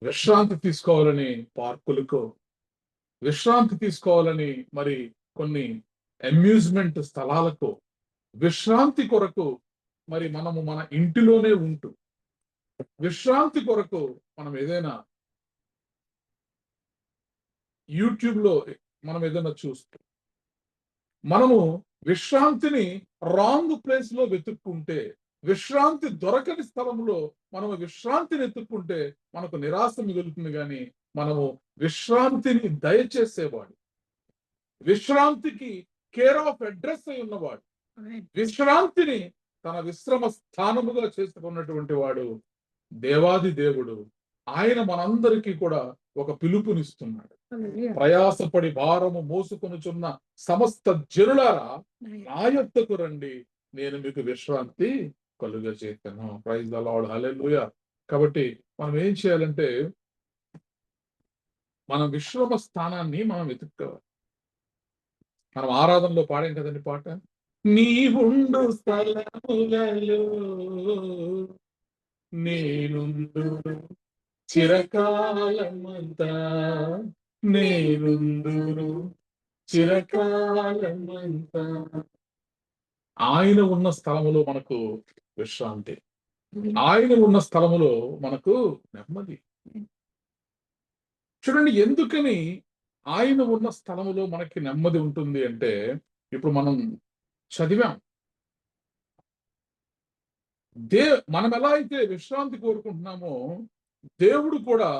విశ్రాంతి తీసుకోవాలని పార్కులకు, విశ్రాంతి తీసుకోవాలని మరి కొన్ని అమ్యూజ్మెంట్ స్థలాలకు, విశ్రాంతి కొరకు మరి మనము మన ఇంటిలోనే ఉంటూ, విశ్రాంతి కొరకు మనం ఏదైనా యూట్యూబ్ లో మనం ఏదైనా చూస్తూ, మనము విశ్రాంతిని రాంగ్ ప్లేస్ లో వెతుక్కుంటే, విశ్రాంతి దొరకని స్థలంలో మనము విశ్రాంతిని ఎత్తుక్కుంటే మనకు నిరాశ మిగులుతుంది. కానీ మనము విశ్రాంతిని దయచేసేవాడు, విశ్రాంతికి కేర్ ఆఫ్ అడ్రస్ అయి ఉన్నవాడు, విశ్రాంతిని తన విశ్రమ స్థానముగా చేసుకున్నటువంటి వాడు దేవాది దేవుడు. ఆయన మనందరికీ కూడా ఒక పిలుపునిస్తున్నాడు. ప్రయాసపడి భారము మోసుకొనుచున్న సమస్త జనులారా నా యొద్దకు రండి, నేను మీకు విశ్రాంతి కలుగజేతును. Praise the Lord, hallelujah. కాబట్టి మనం ఏం చేయాలంటే మన విశ్రమ స్థానాన్ని మనం వెతుక్కోవాలి. మనం ఆరాధనలో పాడాం కదండి పాట, నీవుండు స్థలములలో నేనుందును చిరకాలమంతా, నేనుందును చిరకాలమంతా. ఆయన ఉన్న స్థలములో మనకు విశ్రాంతి, ఆయన ఉన్న స్థలములో మనకు నెమ్మది. చూడండి, ఎందుకని ఆయన ఉన్న స్థలములో మనకి నెమ్మది ఉంటుంది అంటే, ఇప్పుడు మనం చదివాం, మనం ఎలా అయితే విశ్రాంతి కోరుకుంటున్నామో దేవుడు కూడా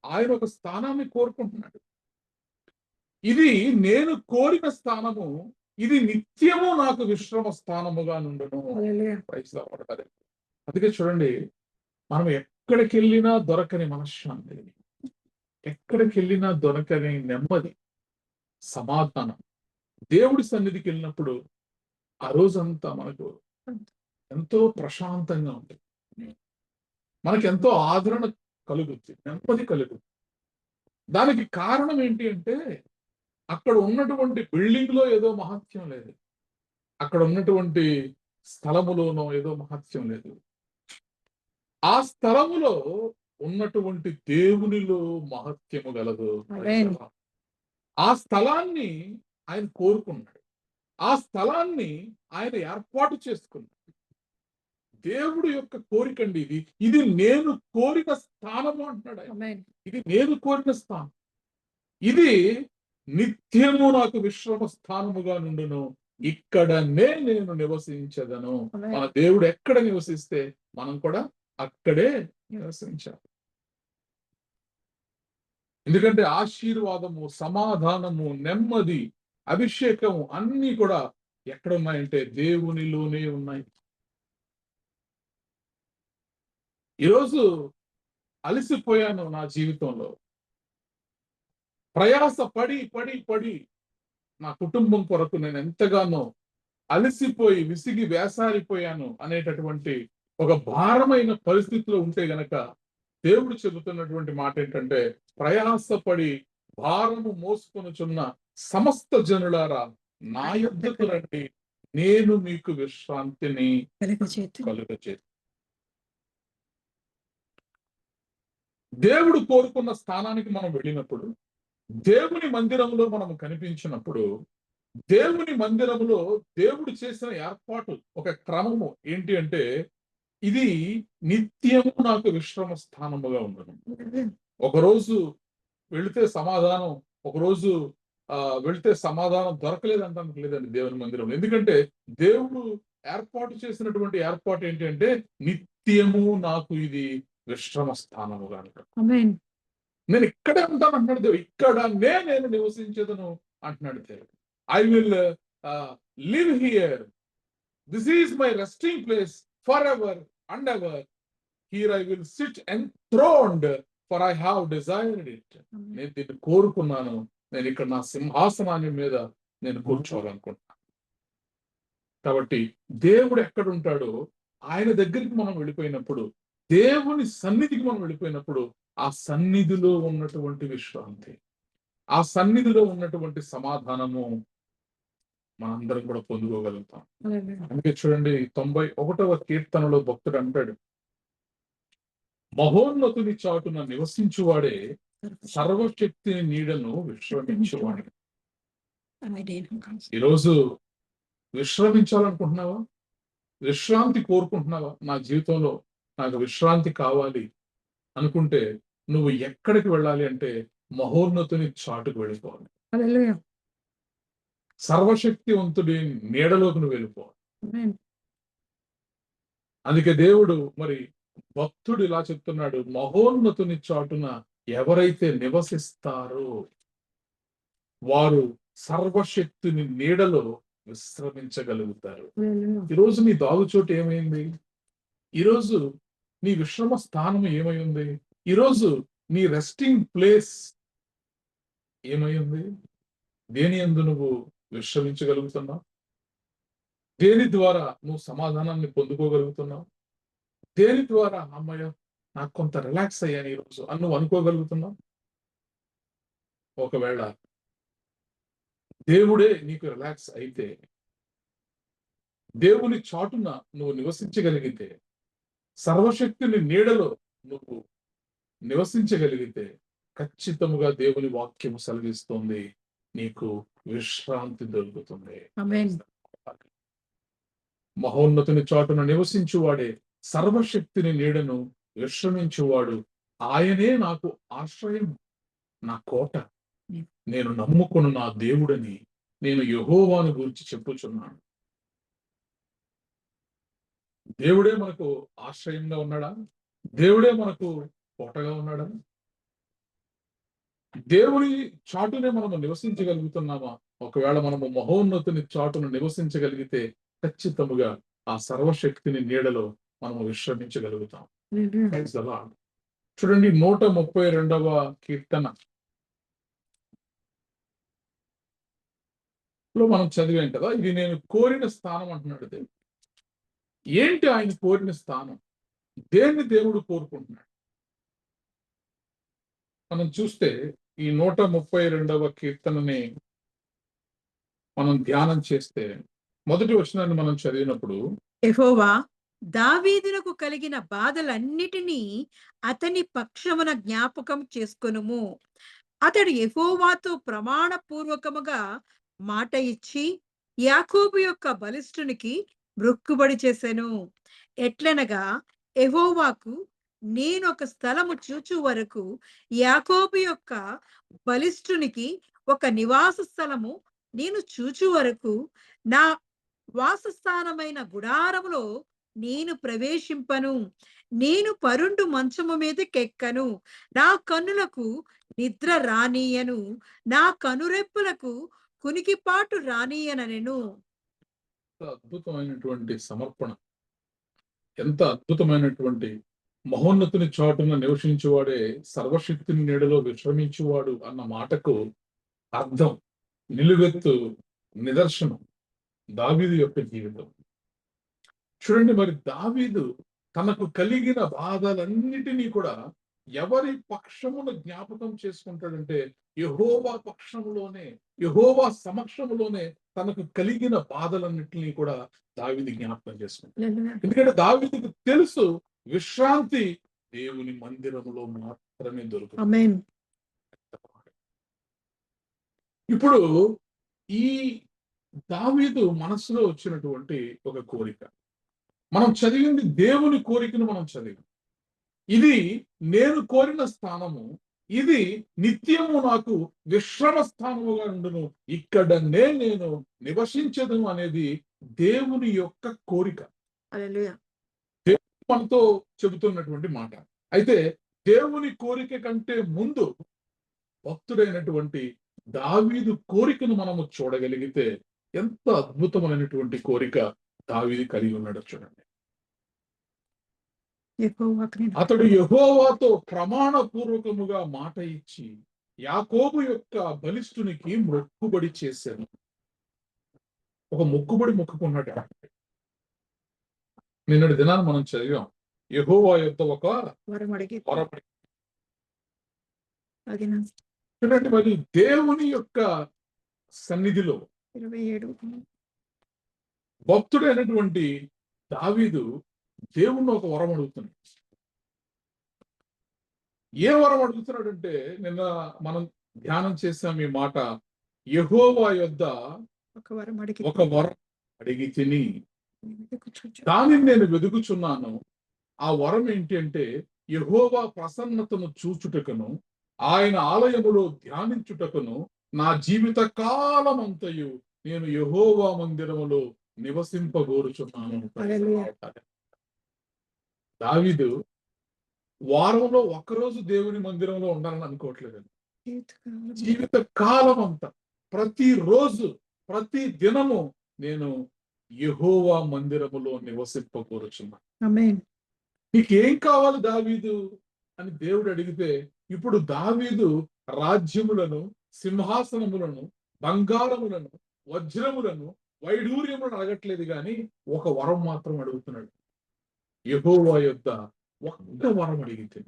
ఆయన ఒక స్థానాన్ని కోరుకుంటున్నాడు. ఇది నేను కోరిన స్థానము, ఇది నిత్యము నాకు విశ్రమ స్థానముగా నుండును. అందుకే చూడండి, మనం ఎక్కడికి వెళ్ళినా దొరకని మనశ్శాంతి, ఎక్కడికి వెళ్ళినా దొరకని నెమ్మది, సమాధానం దేవుడి సన్నిధికి వెళ్ళినప్పుడు ఆ రోజంతా మనకు ఎంతో ప్రశాంతంగా ఉంటుంది, మనకి ఎంతో ఆదరణ కలుగుతుంది, నెమ్మది కలుగుతుంది. దానికి కారణం ఏంటి అంటే, అక్కడ ఉన్నటువంటి బిల్డింగ్ లో ఏదో మహత్యం లేదు, అక్కడ ఉన్నటువంటి స్థలములోనో ఏదో మహత్యం లేదు. ఆ స్థలములో ఉన్నటువంటి దేవునిలో మహత్యము గలదు. ఆ స్థలాన్ని ఆయన కోరుకున్నాడు, ఆ స్థలాన్ని ఆయన ఏర్పాటు చేసుకున్నాడు. దేవుడు యొక్క కోరికండి ఇది, ఇది నేను కోరిన స్థానము అంటున్నాడు ఆయన. ఇది నేను కోరిన స్థానం, ఇది నిత్యము నాకు విశ్రమ స్థానముగా నుండును, ఇక్కడనే నేను నివసించదను. మన దేవుడు ఎక్కడ నివసిస్తే మనం కూడా అక్కడే నివసించాలి. ఎందుకంటే ఆశీర్వాదము, సమాధానము, నెమ్మది, అభిషేకము అన్ని కూడా ఎక్కడ ఉన్నాయంటే దేవునిలోనే ఉన్నాయి. ఈరోజు అలసిపోయాను నా జీవితంలో. ప్రయాస పడి పడి పడి నా కుటుంబం కొరకు నేను ఎంతగానో అలసిపోయి విసిగి వేసారిపోయాను అనేటటువంటి ఒక భారమైన పరిస్థితిలో ఉంటే గనక దేవుడు చెబుతున్నటువంటి మాట ఏంటంటే, ప్రయాసపడి భారము మోసుకొనుచున్న సమస్త జనులారా నా యొద్దకు రండి, నేను మీకు విశ్రాంతిని కలుగచేతును. దేవుడు కోరుకున్న స్థానానికి మనం వెళ్ళినప్పుడు, దేవుని మందిరంలో మనం కనిపించినప్పుడు, దేవుని మందిరంలో దేవుడు చేసిన ఏర్పాటు ఒక క్రమము ఏంటి అంటే, ఇది నిత్యము నాకు విశ్రమ స్థానముగా ఉండను. ఒకరోజు వెళితే సమాధానం, ఒకరోజు వెళితే సమాధానం దొరకలేదంటానికి లేదండి దేవుని మందిరంలో. ఎందుకంటే దేవుడు ఏర్పాటు చేసినటువంటి ఏర్పాటు ఏంటి అంటే, నిత్యము నాకు ఇది విశ్రమ స్థానముగా అంటాడు. నేను ఇక్కడే ఉంటాను అంటున్నాడు దేవుడు. ఇక్కడనే నేను నివసించదును అంటున్నాడు దేవుడు. I will live here, this is my resting place forever and ever. Here I will sit enthroned, for I have desired it. నేను దీన్ని కోరుకున్నాను, నేను ఇక్కడ నా సింహాసనాన్ని మీద నేను కూర్చోవాలనుకుంటున్నాను. కాబట్టి దేవుడు ఎక్కడ ఉంటాడో ఆయన దగ్గరికి మనం వెళ్ళిపోయినప్పుడు, దేవుని సన్నిధికి మనం వెళ్ళిపోయినప్పుడు, ఆ సన్నిధిలో ఉన్నటువంటి విశ్రాంతి, ఆ సన్నిధిలో ఉన్నటువంటి సమాధానము మనందరం కూడా పొందుకోగలుగుతాం. అందుకే చూడండి 91వ కీర్తనలో భక్తుడు అంటాడు, మహోన్నతుని చాటున నివసించువాడే సర్వశక్తిని నీడను విశ్రమించువాడు. ఈరోజు విశ్రమించాలనుకుంటున్నావా? విశ్రాంతి కోరుకుంటున్నావా? నా జీవితంలో నాకు విశ్రాంతి కావాలి అనుకుంటే నువ్వు ఎక్కడికి వెళ్ళాలి అంటే మహోన్నతుని చాటుకు వెళ్ళిపోవాలి. సర్వశక్తివంతుడి నీడలోకి నువ్వు వెళ్ళిపోవాలి. అందుకే దేవుడు మరి భక్తుడు ఇలా చెప్తున్నాడు, మహోన్నతుని చాటున ఎవరైతే నివసిస్తారో వారు సర్వశక్తిని నీడలో విశ్రమించగలుగుతారు. ఈరోజు నీ దాగుచోటు ఏమైంది? ఈరోజు నీ విశ్రమ స్థానం ఏమై ఉంది? ఈరోజు నీ రెస్టింగ్ ప్లేస్ ఏమై ఉంది? దేని యందు నువ్వు విశ్రమించగలుగుతున్నావు? దేని ద్వారా నువ్వు సమాధానాన్ని పొందుకోగలుగుతున్నావు? దేని ద్వారా అమ్మయ్య నాకు కొంత రిలాక్స్ అయ్యాను ఈరోజు అని నువ్వు అనుకోగలుగుతున్నావు? ఒకవేళ దేవుడే నీకు రిలాక్స్ అయితే, దేవుని చాటున నువ్వు నివసించగలిగితే, సర్వశక్తిని నీడలో నువ్వు నివసించగలిగితే, ఖచ్చితముగా దేవుని వాక్యము సెలవిస్తోంది, నీకు విశ్రాంతి దొరుకుతుంది. మహోన్నతుని చాటున నివసించువాడే సర్వశక్తిని నీడను విశ్రమించువాడు. ఆయనే నాకు ఆశ్రయం, నా కోట, నేను నమ్ముకున్న నా దేవుడని నేను యెహోవాను గురించి చెప్పుచున్నాను. దేవుడే మనకు ఆశ్రయంగా ఉన్నాడా? దేవుడే మనకు కోటగా ఉన్నాడా? దేవుని చాటునే మనము నివసించగలుగుతున్నామా? ఒకవేళ మనము మహోన్నతుని చాటును నివసించగలిగితే ఖచ్చితముగా ఆ సర్వశక్తిని నీడలో మనము విశ్రమించగలుగుతాం. చూడండి 132వ కీర్తన లో మనం చదివాం కదా, ఇది నేను కోరిన స్థానం అంటున్నాడు దేవుడు. ఏంటి ఆయన కోరిన స్థానం? దేన్ని దేవుడు కోరుకుంటున్నాడు? మనం చూస్తే ఈ 132వ కీర్తనని మనం ధ్యానం చేస్తే మొదటి వచనాన్ని మనం చదివినప్పుడు, యెహోవా దావీదునకు కలిగిన బాధలన్నిటినీ అతని పక్షమున జ్ఞాపకం చేసుకొనుము. అతడు యెహోవాతో ప్రమాణపూర్వకముగా మాట ఇచ్చి యాకోబు యొక్క బలిష్ఠునికి మృక్కుబడి చేసెను. ఎట్లనగా యెహోవాకు నేను ఒక స్థలము చూచు వరకు, యాకోబు యొక్క బలిష్ఠునికి ఒక నివాస స్థలము నేను చూచు వరకు, నా వాసస్థానమైన గుడారములో నేను ప్రవేశింపను. నేను పరుండు మంచము మీదకెక్కను. నా కన్నులకు నిద్ర రానీయను. నా కనురెప్పులకు కునికిపాటు రానీయనెను. అద్భుతమైనటువంటి సమర్పణ, ఎంత అద్భుతమైనటువంటి మహోన్నతుని చాటున నివసించువాడే సర్వశక్తిని నీడలో విశ్రమించువాడు అన్న మాటకు అర్థం, నిలువెత్తు నిదర్శనం దావీదు యొక్క జీవితం. చూడండి, మరి దావీదు తనకు కలిగిన బాధలన్నిటినీ కూడా ఎవరి పక్షమును జ్ఞాపకం చేసుకుంటాడంటే యెహోవా పక్షములోనే, యెహోవా సమక్షములోనే తనకు కలిగిన బాధలన్నిటినీ కూడా దావీదు జ్ఞాపకం చేసుకుంటాడు. ఎందుకంటే దావీదుకు తెలుసు విశ్రాంతి దేవుని మందిరములో మాత్రమే దొరుకుతుంది. ఆమేన్. ఇప్పుడు ఈ దావీదు మనసులో వచ్చినటువంటి ఒక కోరిక, మనం చదివింది దేవుని కోరికను మనం చదివి, ఇది నేను కోరిన స్థానము, ఇది నిత్యము నాకు విశ్రమ స్థానముగా ఉండును, ఇక్కడనే నేను నివసించదును అనేది దేవుని యొక్క కోరిక. హల్లెలూయా. మనతో చెబుతున్నటువంటి మాట. అయితే దేవుని కోరిక కంటే ముందు భక్తుడైనటువంటి దావీదు కోరికను మనము చూడగలిగితే ఎంత అద్భుతమైనటువంటి కోరిక దావీదు కలిగి ఉన్నాడో చూడండి. అతడు యెహోవాతో ప్రమాణపూర్వకముగా మాట ఇచ్చి యాకోబు యొక్క బలిష్ఠునికి మొక్కుబడి చేశాను. ఒక మొక్కుబడి మొక్కుకున్నాడు. నిన్నటి దినాన్ని మనం చదివాం, యెహోవా యొక్క ఒక వరం అడిగి చూడండి, మరి దేవుని యొక్క సన్నిధిలో 27 భక్తుడైనటువంటి దావీదు దేవుణ్ణి ఒక వరం అడుగుతున్నాడు. ఏ వరం అడుగుతున్నాడంటే, నిన్న మనం ధ్యానం చేసాం ఈ మాట, యెహోవా యొద్ద ఒక వరం అడిగి తిని దానిని నేను వెదుకుచున్నాను. ఆ వరం ఏంటి అంటే యెహోవా ప్రసన్నతను చూచుటకును ఆయన ఆలయములో ధ్యానించుటకును నా జీవిత కాలమంతయు నేను యెహోవా మందిరములో నివసింపగోరుచున్నాను. దావీదు వారంలో ఒక్కరోజు దేవుని మందిరంలో ఉండాలని అనుకోవట్లేదు. జీవిత కాలం అంతా, ప్రతిరోజు, ప్రతి దినము నేను యెహోవా మందిరములో నివసింపగోరుచున్నాను. ఆమేన్. నీకేం కావాలి దావీదు అని దేవుడు అడిగితే, ఇప్పుడు దావీదు రాజ్యములను, సింహాసనములను, బంగారములను, వజ్రములను, వైడూర్యములను అడగట్లేదు, కానీ ఒక వరం మాత్రం అడుగుతున్నాడు. యెహోవా యొద్ద ఒక్క వరం అడిగితే,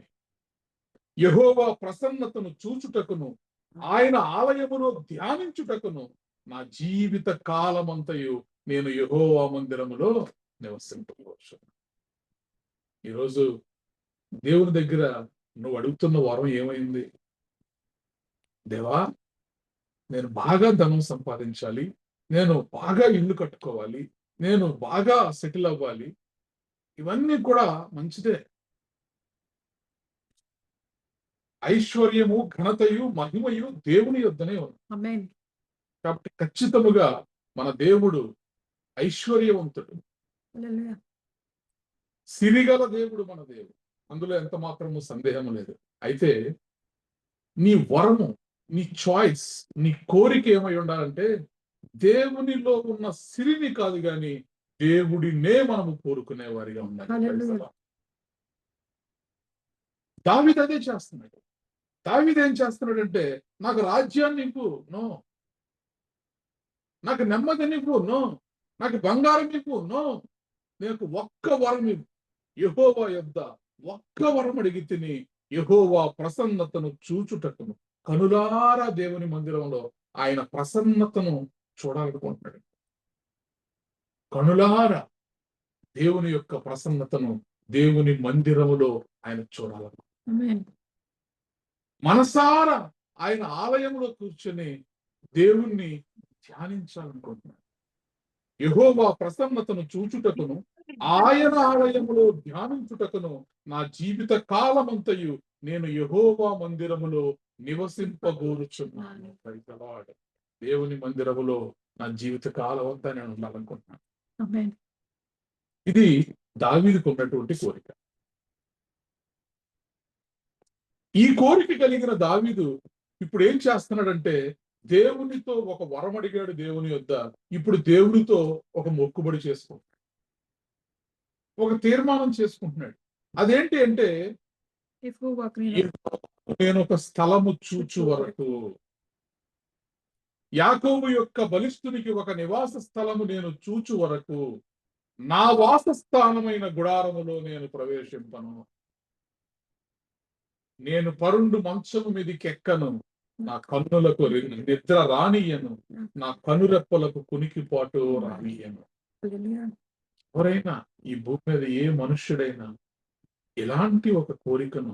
యెహోవా ప్రసన్నతను చూచుటకును ఆయన ఆలయములో ధ్యానించుటకును నా జీవిత కాలమంతయు నేను యెహోవా మందిరములో నివసింపవచ్చు. ఈరోజు దేవుని దగ్గర నువ్వు అడుగుతున్న వరం ఏమైంది? దేవా, నేను బాగా ధనం సంపాదించాలి, నేను బాగా ఇల్లు కట్టుకోవాలి, నేను బాగా సెటిల్ అవ్వాలి. ఇవన్నీ కూడా మంచిదే. ఐశ్వర్యము, ఘనతయు, మహిమయు దేవుని యొద్దనే ఉంది. ఆమేన్. కాబట్టి ఖచ్చితముగా మన దేవుడు ఐశ్వర్యవంతుడు, హల్లెలూయా. సిరిగల దేవుడు మన దేవుడు, అందులో ఎంత మాత్రము సందేహం లేదు. అయితే నీ వరము, నీ చాయిస్, నీ కోరిక ఏమై ఉండాలంటే దేవునిలో ఉన్న సిరిని కాదు, గాని దేవుడినే మనము కోరుకునే వారిగా ఉండాలి. దావీదు అదే చేస్తున్నాడు. దావీదు ఏం చేస్తున్నాడంటే, నాకు రాజ్యాన్ని ఇవ్వు, నో. నాకు నెమ్మదిని ఇవ్వు, నో. నాకు బంగారం ఇవ్వు, నో. నాకు ఒక్క వరం ఇవ్వు. యెహోవా యొద్ద ఒక్క వరం అడిగి తిని యెహోవా ప్రసన్నతను చూచుటకును, కనులారా దేవుని మందిరంలో ఆయన ప్రసన్నతను చూడాలనుకుంటున్నాడు. కనులారా దేవుని యొక్క ప్రసన్నతను దేవుని మందిరములో ఆయన చూడాలనుకుంటున్నాడు. ఆమేన్. మనసారా ఆయన ఆలయంలో కూర్చొని దేవుణ్ణి ధ్యానించాలనుకుంటున్నాడు. యెహోవా ప్రసన్నతను చూచుటకును ఆయన ఆలయములో ధ్యానించుటకును నా జీవిత కాలమంతయు నేను యెహోవా మందిరములో నివసింపగోరుచున్నాను. Praise the Lord. దేవుని మందిరములో నా జీవిత కాలం అంతా నేను ఉండాలనుకుంటున్నాను. ఆమేన్. ఇది దావీదుకు ఉన్నటువంటి కోరిక. ఈ కోరిక కలిగిన దావీదు ఇప్పుడు ఏం చేస్తున్నాడంటే, దేవునితో ఒక వరం అడిగాడు దేవుని యొద్ద, ఇప్పుడు దేవునితో ఒక మొక్కుబడి చేసుకుంటున్నాడు, ఒక తీర్మానం చేసుకుంటున్నాడు. అదేంటి అంటే యెహోవాకు నేను ఒక స్థలము చూచు వరకు, యాకోబు యొక్క బలిష్ఠునికి ఒక నివాస స్థలము నేను చూచు వరకు నా వాసస్థానమైన గుడారములో నేను ప్రవేశింపను. నేను పరుండు మంచము మీదికెక్కను, నా కన్నులకు నిద్ర రానియను, నా కనురెప్పలకు కునికిపాటు రానియను. ఎవరైనా ఈ భూమి మీద ఏ మనుష్యుడైనా ఇలాంటి ఒక కోరికను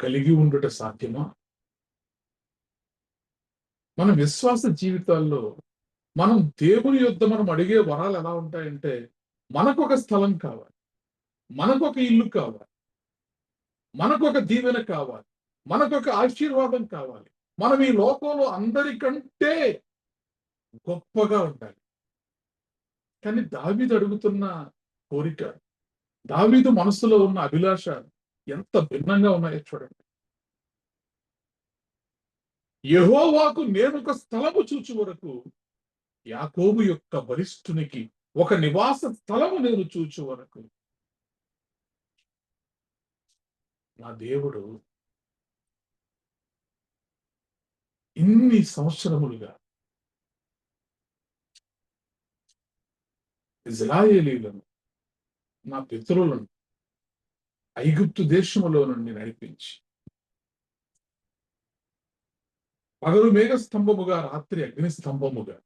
కలిగి ఉండుట సాధ్యమా? మన విశ్వాస జీవితాల్లో మనం దేవుని యొద్ద మనం అడిగే వరాలు ఎలా ఉంటాయంటే, మనకొక స్థలం కావాలి, మనకొక ఇల్లు కావాలి, మనకొక దీవెన కావాలి, మనకొక ఆశీర్వాదం కావాలి, మనం ఈ లోకంలో అందరికంటే గొప్పగా ఉండాలి. కానీ దావీదు అడుగుతున్న కోరిక, దావీదు మనసులో ఉన్న అభిలాష ఎంత భిన్నంగా ఉన్నాయో చూడండి. యెహోవాకు నేను ఒక స్థలము చూచు వరకు, యాకోబు యొక్క బలిష్ఠునికి ఒక నివాస స్థలము నేను చూచు వరకు. నా దేవుడు ఇన్ని సంవత్సరములుగా ఇజ్రాయేలీలను, నా పితరులను ఐగుప్తు దేశములో నుండి నడిపించి, పగలు మేఘ స్తంభముగా, రాత్రి అగ్ని స్తంభముగా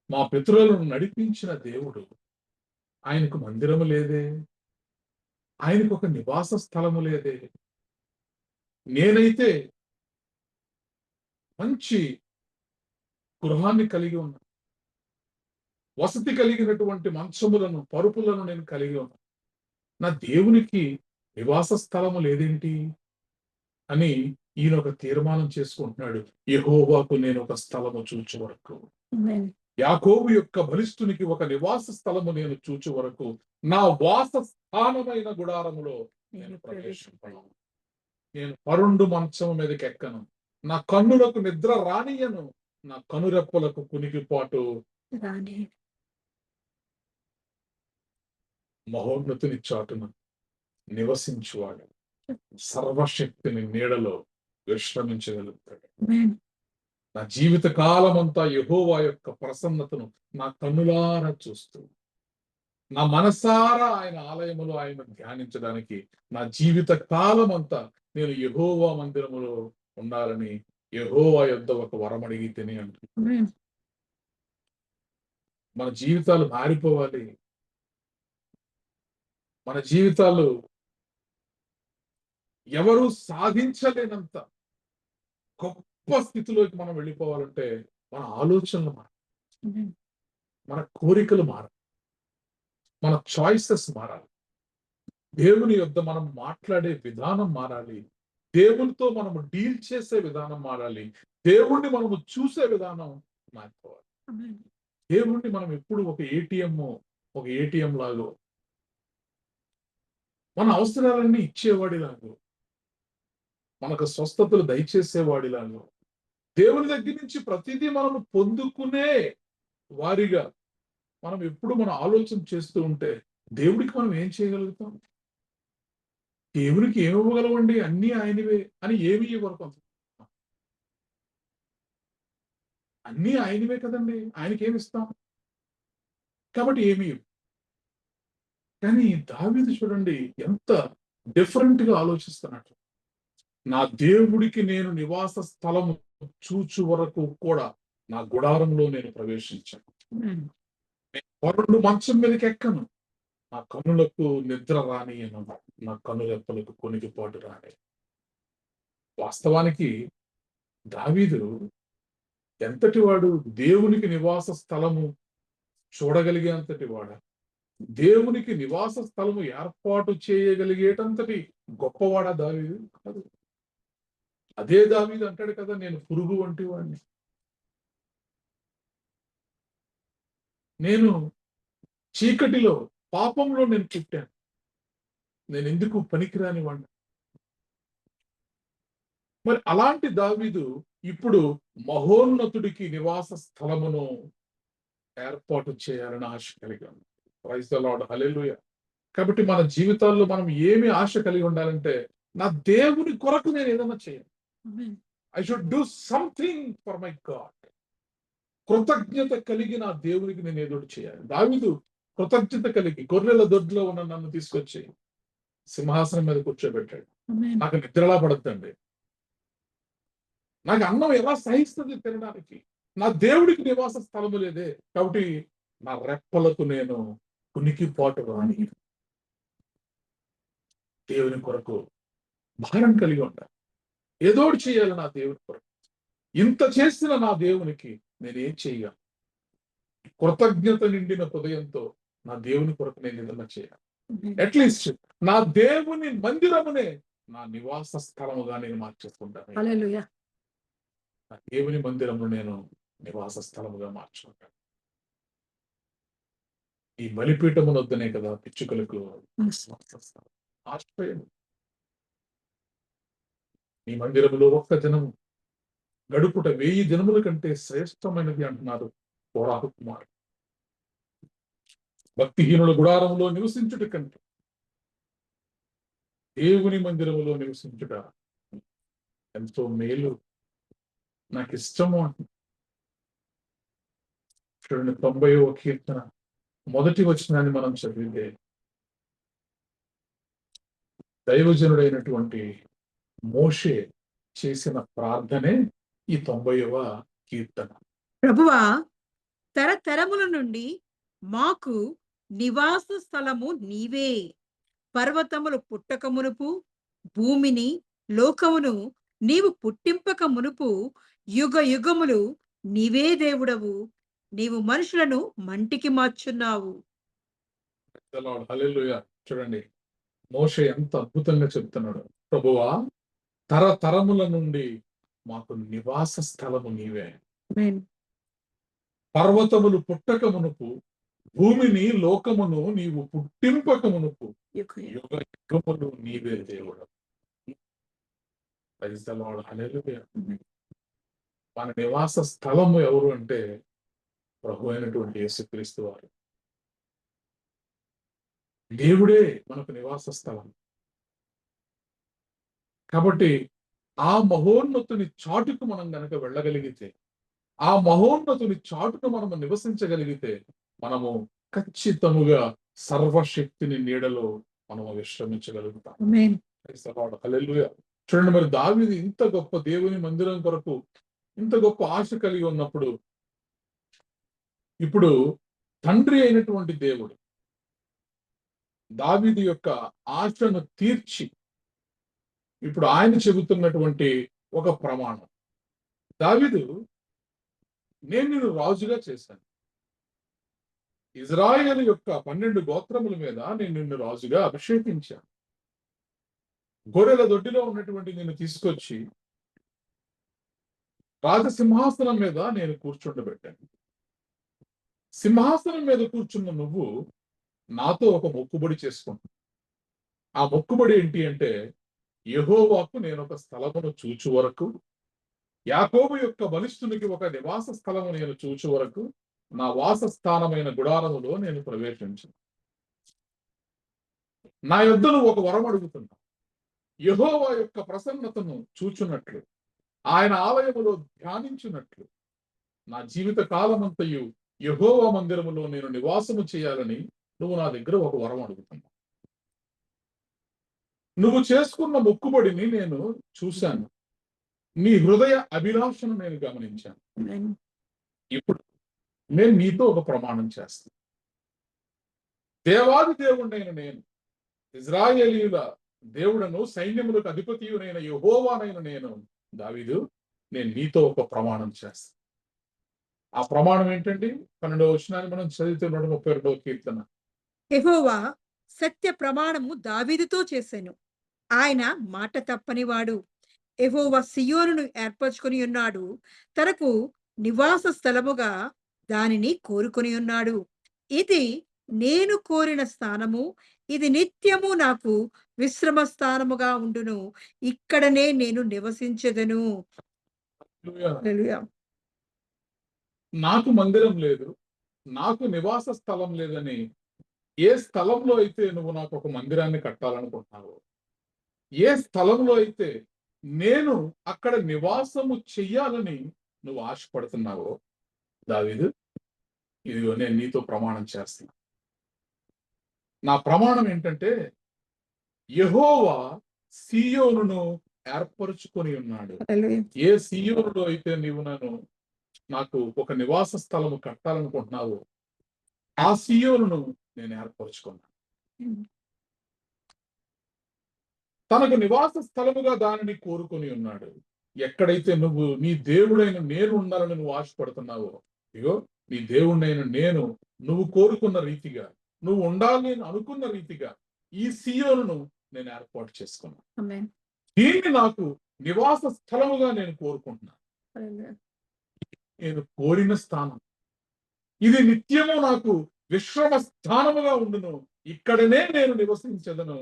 మా పితరులను నడిపించిన దేవుడు, ఆయనకు మందిరము లేదే, ఆయనకు ఒక నివాస స్థలము లేదే. నేనైతే మంచి గృహాన్ని కలిగి ఉన్నా, వసతి కలిగినటువంటి మంచములను, పరుపులను నేను కలిగి ఉన్నా, నా దేవునికి నివాస స్థలము లేదేంటి అని ఈయన ఒక తీర్మానం చేసుకుంటున్నాడు. యెహోవాకు నేను ఒక స్థలము చూచు వరకు, యాకోబు యొక్క బలిష్ఠునికి ఒక నివాస స్థలము నేను చూచు వరకు నా వాస స్థానమైన గుడారములో నేను ప్రవేశింపను. నేను పరుండు మంచము మీదకి ఎక్కను, నా కన్నులకు నిద్ర రానియను, నా కనురెప్పలకు కునికిపాటు రాని. మహోన్నతుని చాటున నివసించువాడు సర్వశక్తిని నీడలో విశ్రమించగలుగుతాడు. నా జీవిత కాలమంతా యెహోవా యొక్క ప్రసన్నతను నా కన్నులారా చూస్తూ, నా మనసారా ఆయన ఆలయములో ఆయన ధ్యానించడానికి నా జీవిత కాలమంతా నేను యెహోవా మందిరములో ఉండాలని యెహోవా యొద్ద ఒక వరం అడిగి తిని అంటున్నాను. మన జీవితాలు మారిపోవాలి. మన జీవితాలు ఎవరు సాధించలేనంత గొప్ప స్థితిలోకి మనం వెళ్ళిపోవాలంటే మన ఆలోచనలు మారాలి, మన కోరికలు మారాలి, మన చాయిసెస్ మారాలి, దేవుని యొద్ద మనం మాట్లాడే విధానం మారాలి, దేవునితో మనము డీల్ చేసే విధానం మారాలి, దేవుణ్ణి మనము చూసే విధానం మారిపోవాలి. దేవుణ్ణి మనం ఎప్పుడు ఒక ఏటీఎం లాగా, మన అవసరాలన్నీ ఇచ్చేవాడిలాగా, మనకు స్వస్థతలు దయచేసేవాడిలాగా, దేవుని దగ్గర నుంచి ప్రతిదీ మనము పొందుకునే వారిగా మనం ఎప్పుడు మన ఆలోచన చేస్తూ ఉంటే దేవుడికి మనం ఏం చేయగలుగుతాం? దేవునికి ఏమి ఇవ్వగలవండి? అన్నీ ఆయనవే అని ఏమి ఇవ్వరు. అన్నీ ఆయనవే కదండి, ఆయనకి ఏమి ఇస్తాం? కాబట్టి ఏమి. కానీ దావీదు చూడండి ఎంత డిఫరెంట్ గా ఆలోచిస్తున్నట్టు. నా దేవుడికి నేను నివాస స్థలము చూచు వరకు కూడా నా గుడారంలో నేను ప్రవేశించాను. పరుండు మంచం మీదకి ఎక్కను, నా కన్నులకు నిద్ర రానియను, నా కన్నులెప్పలకు కొనికిపాటు రాని. వాస్తవానికి దావీదు ఎంతటి వాడు? దేవునికి నివాస స్థలము చూడగలిగేంతటి వాడు, దేవునికి నివాస స్థలము ఏర్పాటు చేయగలిగేటంతటి గొప్పవాడా దావీదు? కాదు. అదే దావీదు అంటాడు కదా, నేను పురుగు వంటి వాడిని, నేను చీకటిలో పాపంలో నేను పుట్టాను, నేను ఎందుకు పనికిరాని వాడిని. మరి అలాంటి దావీదు ఇప్పుడు మహోన్నతుడికి నివాస స్థలమును ఏర్పాటు చేయాలని ఆశ కలిగాను. Praise the Lord, hallelujah. కాబట్టి మన జీవితాల్లో మనం ఏమి ఆశ కలిగి ఉండాలంటే, నా దేవుని కొరకు నేను ఏదైనా చేయాలి. Amen. I should do something for my God. కృతజ్ఞత కలిగి నా దేవునికి నేను ఏదో ఒకటి చేయాలి. దావీదు కృతజ్ఞత కలిగి గొర్రెల దొడ్లో ఉన్న నన్ను తీసుకొచ్చి సింహాసనం మీద కూర్చోబెట్టాడు. Amen. నాకు నిద్రలా పడద్దండి. నాకు అన్నం ఎలా సహిస్తుంది తినడానికి? నా దేవుడికి నివాస స్థలము లేదే. కాబట్టి నా రెప్పలకు నేను ఉనికిపాటు రాని దేవుని కొరకు భారం కలిగి ఉండాలి. ఏదో ఒకటి చేయాలి నా దేవుని కొరకు. ఇంత చేసిన నా దేవునికి నేనేం చేయగలను? కృతజ్ఞత నిండిన హృదయంతో నా దేవుని కొరకు నేను ఏదైనా చేయాలి. Amen. అట్లీస్ట్ నా దేవుని మందిరమునే నా నివాస స్థలముగా నేను మార్చేసుకుంటాను. Hallelujah. నా దేవుని మందిరమును నేను నివాస స్థలముగా మార్చుకుంటాను. ఈ బలిపీఠమునొద్దనే కదా పిచ్చుకలకు Yes. ఆశ్రయం. ఈ మందిరములో ఒక్క దినము గడుపుట 1000 దినముల కంటే శ్రేష్టమైనది అంటున్నారు కోరాహు కుమారుడు. భక్తిహీనుల గుడారములో నివసించుట కంటే దేవుని మందిరములో నివసించుట ఎంతో మేలు, నాకు ఇష్టము అంటున్నాడు. చూడండి, 90వ కీర్తన మొదటి వచనాన్ని మనం చదివితే, దైవజనుడైనటువంటి మోషే చేసిన ప్రార్థనే ఈ 90వ కీర్తన. ప్రభువా, తరతరముల నుండి మాకు నివాస స్థలము నీవే. పర్వతములు పుట్టక మునుపు, భూమిని లోకమును నీవు పుట్టింపక మునుపు, యుగ యుగములు నీవే దేవుడవు. నీవు మనుషులను మంటికి మార్చున్నావు. హల్లెలూయా. చూడండి, మోషే ఎంత అద్భుతంగా చెప్తున్నాడు. ప్రభువా, తరతరముల నుండి మాకు నివాస స్థలము నీవే. Amen. పర్వతములు పుట్టక మునుపు, భూమిని లోకమును నీవు పుట్టింపక మునుపు, యుగ యుగ. యుగ యుగములు నీవే దేవుడు. Praise the Lord. హల్లెలూయా. మన నివాస స్థలము ఎవరు అంటే ప్రభు అయినటువంటి యేసుక్రీస్తు వారు. దేవుడే మనకు నివాస స్థలం. కాబట్టి ఆ మహోన్నతుని చాటుకు మనం గనక వెళ్ళగలిగితే, ఆ మహోన్నతుని చాటును మనము నివసించగలిగితే, మనము ఖచ్చితముగా సర్వశక్తిని నీడలో మనము విశ్రమించగలుగుతాం. Amen. Praise the Lord. Hallelujah. చూడండి, మరి దావీదు ఇంత గొప్ప దేవుని మందిరం కొరకు ఇంత గొప్ప ఆశ కలిగి ఉన్నప్పుడు, ఇప్పుడు తండ్రి అయినటువంటి దేవుడు దావీదు యొక్క ఆశను తీర్చి ఇప్పుడు ఆయన చెబుతున్నటువంటి ఒక ప్రమాణం. దావీదు, నేను నిన్ను రాజుగా చేశాను. ఇజ్రాయేలు యొక్క 12 గోత్రముల మీద నేను నిన్ను రాజుగా అభిషేకించాను. గొర్రెల దొడ్డిలో ఉన్నటువంటి నిన్ను తీసుకొచ్చి రాజసింహాసనం మీద నేను కూర్చుండబెట్టాను. సింహాసనం మీద కూర్చున్న నువ్వు నాతో ఒక మొక్కుబడి చేసుకుంటావు. ఆ మొక్కుబడి ఏంటి అంటే, యెహోవాకు నేను ఒక స్థలమును చూచు వరకు, యాకోబు యొక్క బలిష్ఠునికి ఒక నివాస స్థలము నేను చూచు వరకు, నా వాసస్థానమైన గుడారములో నేను ప్రవేశించను. నా యొద్ద నువ్వు ఒక వరం అడుగుతున్నా. యెహోవా యొక్క ప్రసన్నతను చూచున్నట్లు, ఆయన ఆలయములో ధ్యానించున్నట్లు, నా జీవిత కాలమంతయు యెహోవా మందిరములో నేను నివాసము చేయాలని నువ్వు నా దగ్గర ఒక వరం అడుగుతున్నావు. నువ్వు చేసుకున్న మొక్కుబడిని నేను చూశాను. నీ హృదయ అభిలాషను నేను గమనించాను. Amen. ఇప్పుడు నేను నీతో ఒక ప్రమాణం చేస్తాను. దేవాది దేవుడైన నేను, ఇజ్రాయేలీయుల దేవుడను, సైన్యములకు అధిపతియునైన యెహోవానైన నేను దావీదు, నేను నీతో ఒక ప్రమాణం చేస్తాను. ఆ ప్రమాణం ఏంటండి? 12వ వచనాన్ని మనం చదివితే 132వ కీర్తన. యెహోవా సత్య ప్రమాణము దావీదుతో చేసెను. ఆయన మాట తప్పనివాడు. యెహోవా సియోనును ఏర్పరచుకొని ఉన్నాడు. తనకు నివాస స్థలముగా దానిని కోరుకొని ఉన్నాడు. ఇది నేను కోరిన స్థానము. ఇది నిత్యము నాకు విశ్రమ స్థానముగా ఉండును. ఇక్కడనే నేను నివసించెదను. హల్లెలూయా. నాకు మందిరం లేదు, నాకు నివాస స్థలం లేదని ఏ స్థలంలో అయితే నువ్వు నాకు ఒక మందిరాన్ని కట్టాలనుకుంటున్నావో, ఏ స్థలంలో అయితే నేను అక్కడ నివాసము చెయ్యాలని నువ్వు ఆశపడుతున్నావో, దావీదు, ఇదిగో నేను నీతో ప్రమాణం చేస్తున్నా. నా ప్రమాణం ఏంటంటే, యెహోవా సీయోనును ఏర్పరుచుకొని ఉన్నాడు. ఏ సీయోనులో అయితే నీవు నాకు ఒక నివాస స్థలము కట్టాలనుకుంటున్నావో, ఆ సీయోనును నేను ఏర్పరచుకున్నాను. తనకు నివాస స్థలముగా దానిని కోరుకొని ఉన్నాడు. ఎక్కడైతే నువ్వు నీ దేవుడైన నేను ఉండాలని నువ్వు ఆశపడుతున్నావో, ఇగో నీ దేవుడైన నేను నువ్వు కోరుకున్న రీతిగా, నువ్వు ఉండాలి అని అనుకున్న రీతిగా ఈ సీయోనును నేను ఏర్పాటు చేసుకున్నాను. దీన్ని నాకు నివాస స్థలముగా నేను కోరుకుంటున్నాను. నేను కోరిన స్థానం ఇది నిత్యము నాకు విశ్రమ స్థానముగా ఉండును. ఇక్కడనే నేను నివసించదను.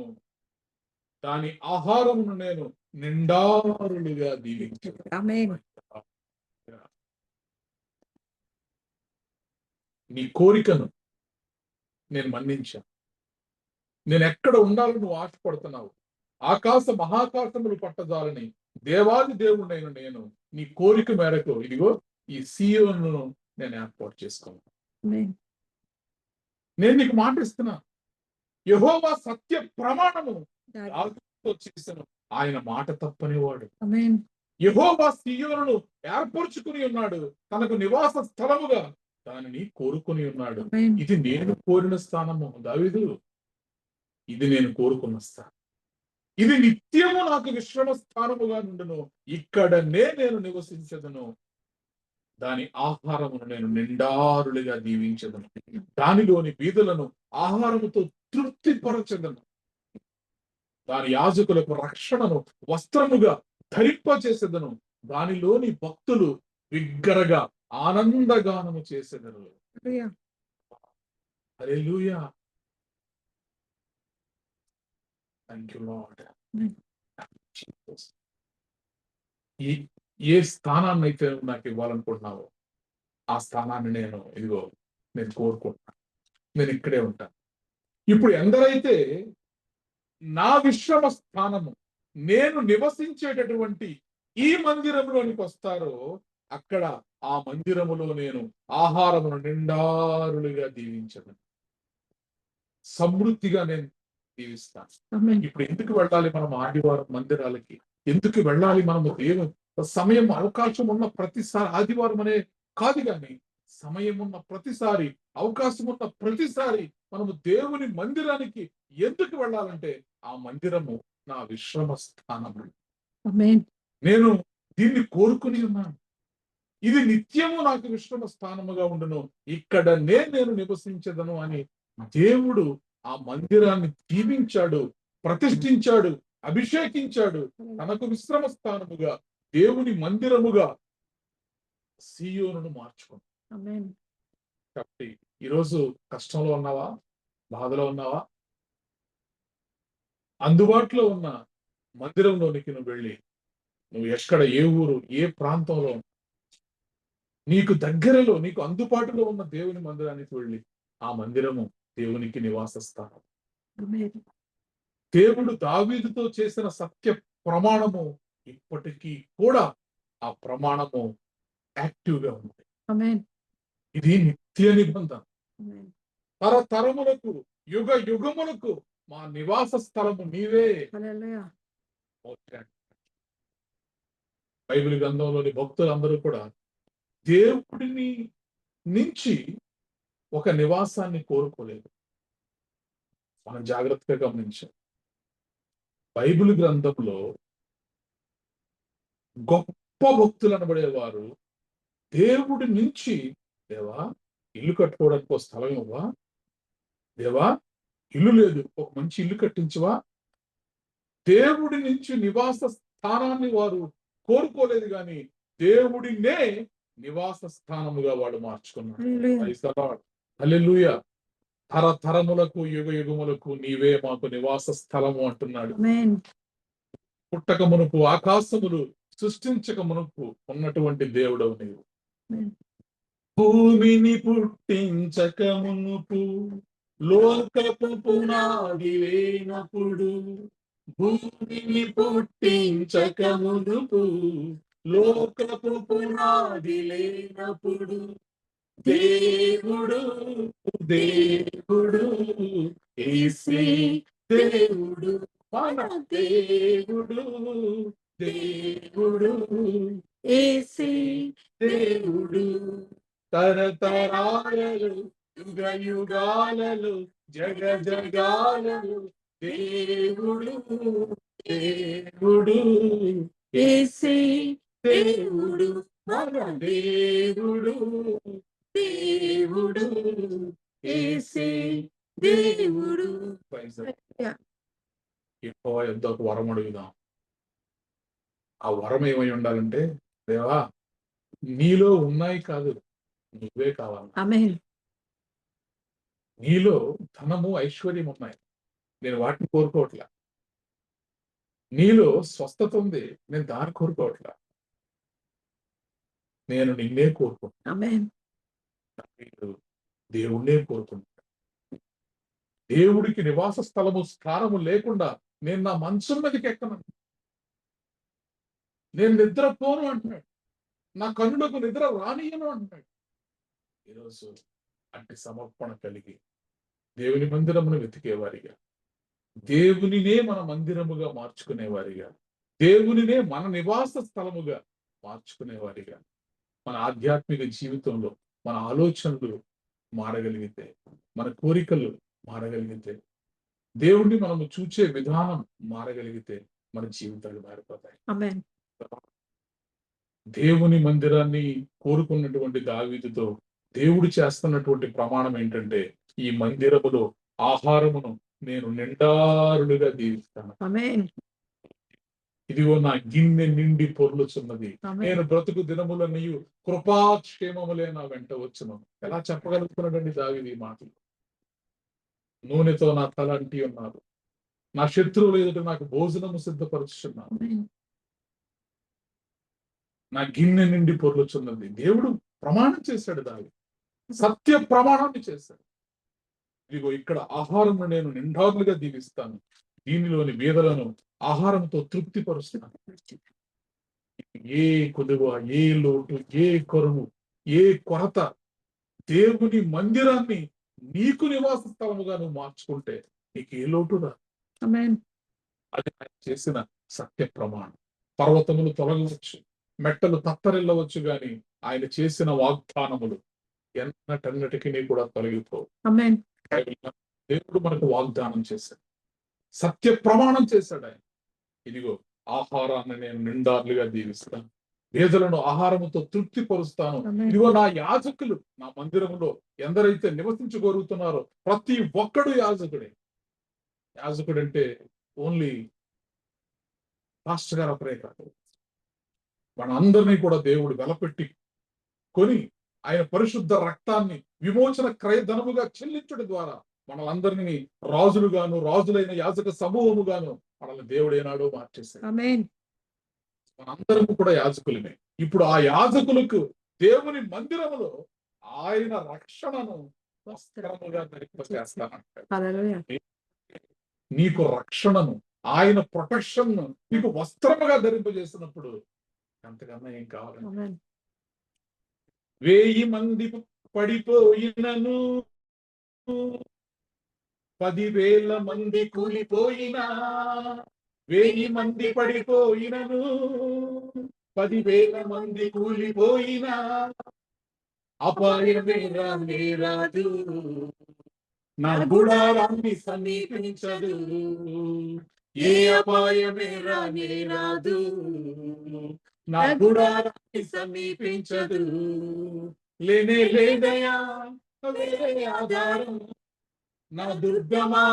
దాని ఆహారమును నేను నిండారులుగా దీవించదను. నీ కోరికను నేను మన్నించాను. నేను ఎక్కడ ఉండాలని నువ్వు ఆశపడుతున్నావు, ఆకాశ మహాకాశములు పట్టజాలని దేవాది దేవుడైన నేను నీ కోరిక మేరకు ఇదిగో ఈ సీయోనును నేను ఏర్పాటు చేసుకున్నాను. నేను నీకు మాట ఇస్తున్నా, యెహోవా సత్య ప్రమాణము దావీదుతో చేసిన ఆయన మాట తప్పనివాడు. యెహోవా సీయోనును ఏర్పరచుకుని ఉన్నాడు, తనకు నివాస స్థలముగా దానిని కోరుకుని ఉన్నాడు. ఇది నేను కోరిన స్థానము దావీదు, ఇది నేను కోరుకున్న స్థానం. ఇది నిత్యము నాకు విశ్రమ స్థానముగా నుండును. ఇక్కడనే నేను నివసించదను. దాని ఆహారమును నేను నిండారులుగా దీవించదను. దానిలోని బీదలను ఆహారముతో తృప్తిపరచదను. దాని యాజకులకు రక్షణను వస్త్రముగా ధరింపచేసేదను. దానిలోని భక్తులు బిగ్గరగా ఆనందగానము చేసేదను. హల్లెలూయా. Thank you Lord. ఏ స్థానాన్ని అయితే నాకు ఇవ్వాలనుకుంటున్నావో ఆ స్థానాన్ని నేను కోరుకుంటున్నాను. నేను ఇక్కడే ఉంటాను. ఇప్పుడు ఎందరైతే నా విశ్రమ స్థానము నేను నివసించేటటువంటి ఈ మందిరంలోనికి వస్తారో, అక్కడ ఆ మందిరములో నేను ఆహారమును నిండారులుగా దీవించను, సమృద్ధిగా నేను దీవిస్తాను. ఇప్పుడు ఎందుకు వెళ్ళాలి మనం ఆదివారం మందిరాలకి? ఎందుకు వెళ్ళాలి మనము? దేవుని సమయం అవకాశం ఉన్న ప్రతిసారి, ఆదివారం అనే కాదు కానీ సమయం ఉన్న ప్రతిసారి, అవకాశం ఉన్న ప్రతిసారి మనము దేవుని మందిరానికి ఎందుకు వెళ్ళాలంటే, ఆ మందిరము నా విశ్రమ స్థానము. నేను దీన్ని కోరుకుని ఉన్నాను. ఇది నిత్యము నాకు విశ్రమ స్థానముగా ఉండును. ఇక్కడనే నేను నివసించదను అని దేవుడు ఆ మందిరాన్ని దీవించాడు, ప్రతిష్ఠించాడు, అభిషేకించాడు. తనకు విశ్రమ స్థానముగా, దేవుని మందిరముగా సీయోనును మార్చుకున్నాడు. కాబట్టి ఈరోజు కష్టంలో ఉన్నావా? బాధలో ఉన్నావా? అందుబాటులో ఉన్న మందిరంలోనికి నువ్వు వెళ్ళి, నువ్వు ఎక్కడ, ఏ ఊరు, ఏ ప్రాంతంలో, నీకు దగ్గరలో, నీకు అందుబాటులో ఉన్న దేవుని మందిరానికి వెళ్ళి, ఆ మందిరము దేవునికి నివాస స్థానం. దేవుడు దావీదుతో చేసిన సత్య ప్రమాణము ఇప్పటికీ కూడా ఆ ప్రమాణము యాక్టివ్ గా ఉంది. ఇది నిత్య నిబంధన. తరతరములకు, యుగ యుగములకు మా నివాస స్థలము నీవే. బైబిల్ గ్రంథంలోని భక్తులందరూ కూడా దేవుడిని నుంచి ఒక నివాసాన్ని కోరుకోలేదు. మనం జాగ్రత్తగా గమనించాం. బైబిల్ గ్రంథంలో గొప్ప భక్తులు అనబడేవారు దేవుడి నుంచి, దేవా ఇల్లు కట్టుకోవడానికి ఒక స్థలం ఇవ్వవా, దేవా ఇల్లు లేదు ఒక మంచి ఇల్లు కట్టించవా, దేవుడి నుంచి నివాస స్థానాన్ని వారు కోరుకోలేదు కానీ దేవుడినే నివాస స్థానముగా వాడు మార్చుకున్నాడు. హల్లెలూయా. తరతరములకు, యుగ యుగములకు నీవే మాకు నివాస స్థలము అంటున్నాడు. పుట్టక మునుపు, ఆకాశములు సృష్టించక మునుపు ఉన్నటువంటి దేవుడవు నీవు. భూమిని పుట్టించక మునుపు లోకపు పునాది లేనప్పుడు, భూమిని పుట్టించక మునుపు, లోకపు పునాది లేనప్పుడు, దేవుడు దేవుడు యేసే దేవుడు, మన దేవుడు దేవుడు యేసే దేవుడు. తరతరాలలో యుగ యుగాలలో జగ జగాలలో దేవుడు దేవుడు యేసే దేవుడు, మన దేవుడు దేవుడు యేసే దేవుడు. యెహోవా యొద్ద ఒక వరం అడుగుదాం. ఆ వరం ఏమై ఉండాలంటే, దేవా నీలో ఉన్నాయి కాదు, నువ్వే కావాలి. ఆమేన్. నీలో ధనము ఐశ్వర్యం ఉన్నాయి, నేను వాటిని కోరుకోవట్లా. నీలో స్వస్థత ఉంది, నేను దాన్ని కోరుకోవట్లా. నేను నిన్నే కోరుకుంటున్నా. ఆమేన్. దేవుణ్ణే కోరుకుంటున్నా. దేవుడికి నివాస స్థలము స్థానము లేకుండా నేను నా మంచం మీదకి ఎక్కను, నేను నిద్రపోను అంటున్నాడు. నా కన్నులకు నిద్ర రానియను అంటున్నాడు. ఈరోజు అట్టి సమర్పణ కలిగి దేవుని మందిరమును వెతికేవారిగా, దేవునినే మన మందిరముగా మార్చుకునేవారిగా, దేవునినే మన నివాస స్థలముగా మార్చుకునేవారిగా, మన ఆధ్యాత్మిక జీవితంలో మన ఆలోచనలు మారగలిగితే, మన కోరికలు మారగలిగితే, దేవుణ్ణి మనము చూచే విధానం మారగలిగితే మన జీవితాలు మారిపోతాయి. ఆమేన్. దేవుని మందిరాన్ని కోరుకున్నటువంటి దావీదుతో దేవుడు చేస్తున్నటువంటి ప్రమాణం ఏంటంటే, ఈ మందిరములో ఆహారమును నేను నిండారులుగా దీవిస్తాను. ఆమేన్. ఇదిగో నా గిన్నె నిండి పొర్లుచున్నది, ఆమేన్. నేను బ్రతుకు దినములన్నయు కృపాక్షేమములే నా వెంట వచ్చును. ఎలా చెప్పగలుగుతున్నాడండి దావీదు ఈ మాటలు? నూనెతో నా తల అంటి ఉన్నారు, నా శత్రువులు ఎదుట నాకు భోజనము సిద్ధపరుచుచున్నాను, ఆమేన్. నా గిన్నె నిండి పొర్లుచున్నది. దేవుడు ప్రమాణం చేశాడు, దావీదు సత్య ప్రమాణాన్ని చేశాడు. ఇదిగో ఇక్కడ ఆహారము నేను నిండారులుగా దీవిస్తాను, దీనిలోని బీదలను ఆహారంతో తృప్తి పరుస్తున్నాను. ఏ కొదువ, ఏ లోటు, ఏ కొరము, ఏ కొరత, దేవుని మందిరాన్ని నీకు నివాస స్థలముగా నువ్వు మార్చుకుంటే నీకు ఏ లోటు రా. ఆమేన్. అది ఆయన చేసిన సత్య ప్రమాణం. పర్వతములు తొలగవచ్చు, మెట్టలు తత్తరిల్లవచ్చు, గాని ఆయన చేసిన వాగ్దానములు ఎన్నటన్నిటికీ కూడా తొలగిపోవు. ఆమేన్. దేవుడు మనకు వాగ్దానం చేశాడు, సత్య ప్రమాణం చేశాడు ఆయన. ఇదిగో ఆహారాన్ని నేను నిండార్లుగా దీవిస్తాను, పేదలను ఆహారముతో తృప్తి పరుస్తాను. ఆమేన్. ఇదిగో నా యాజకులు నా మందిరములో ఎందరైతే నివసించగోరుతున్నారో ప్రతి ఒక్కడు యాజకుడే. యాజకుడు అంటే ఓన్లీ పాస్టర్ గారు ఒకరే కాదు, మన అందరినీ కూడా దేవుడు వెలపెట్టి కొని ఆయన పరిశుద్ధ రక్తాన్ని విమోచన క్రయధనముగా చెల్లించడం ద్వారా మనలందరినీ రాజులుగాను, రాజులైన యాజక సమూహముగాను మనల్ని దేవుడు ఏనాడో మార్చేశాడు. ఆమేన్. మనందరము కూడా యాజకులమే. ఇప్పుడు ఆ యాజకులకు దేవుని మందిరములో ఆయన రక్షణను వస్త్రముగా ధరింపజేస్తానంటాడు. హల్లెలూయా. నీకు రక్షణను, ఆయన ప్రొటెక్షన్ నీకు వస్త్రముగా ధరింపజేసినప్పుడు అంతకన్నా ఏం కావాలి? ఆమేన్. 1000 మంది పడిపోయినను, 10,000 మంది కూలిపోయినా, 1000 మంది పడిపోయినను, 10,000 మంది కూలిపోయినా, అపాయమే రానే రాదు, నా గుడారాన్ని సమీపించదు. ఏ అపాయమే రానే రాదు, నా గుడారాన్ని సమీపించదు. లేనే లేదయా వేరే ఆధారం, నా దుర్గమా,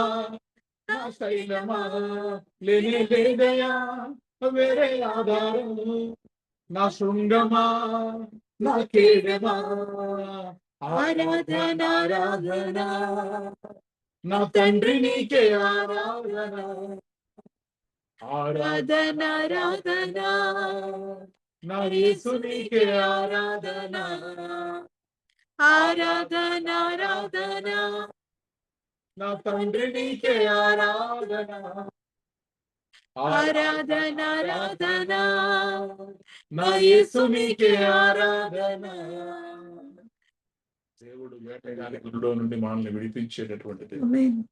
నా శైలమా, లేనే లేదయా వేరే ఆధారం, నా శృంగమా, నా కేడమా. ఆరాధన ఆరాధన నా తండ్రి నీకే ఆరాధన, ఆరాధన ఆరాధన నా యేసు నీకే ఆరాధన, ఆరాధన ఆరాధన నా తండ్రి నీకే ఆరాధన ఆరాధన ఆరాధన నా యేసు నీకే ఆరాధన. దేవుడు వేటగాని గురిలో నుండి మనల్ని విడిపించేటటువంటి దేవుడు. Amen.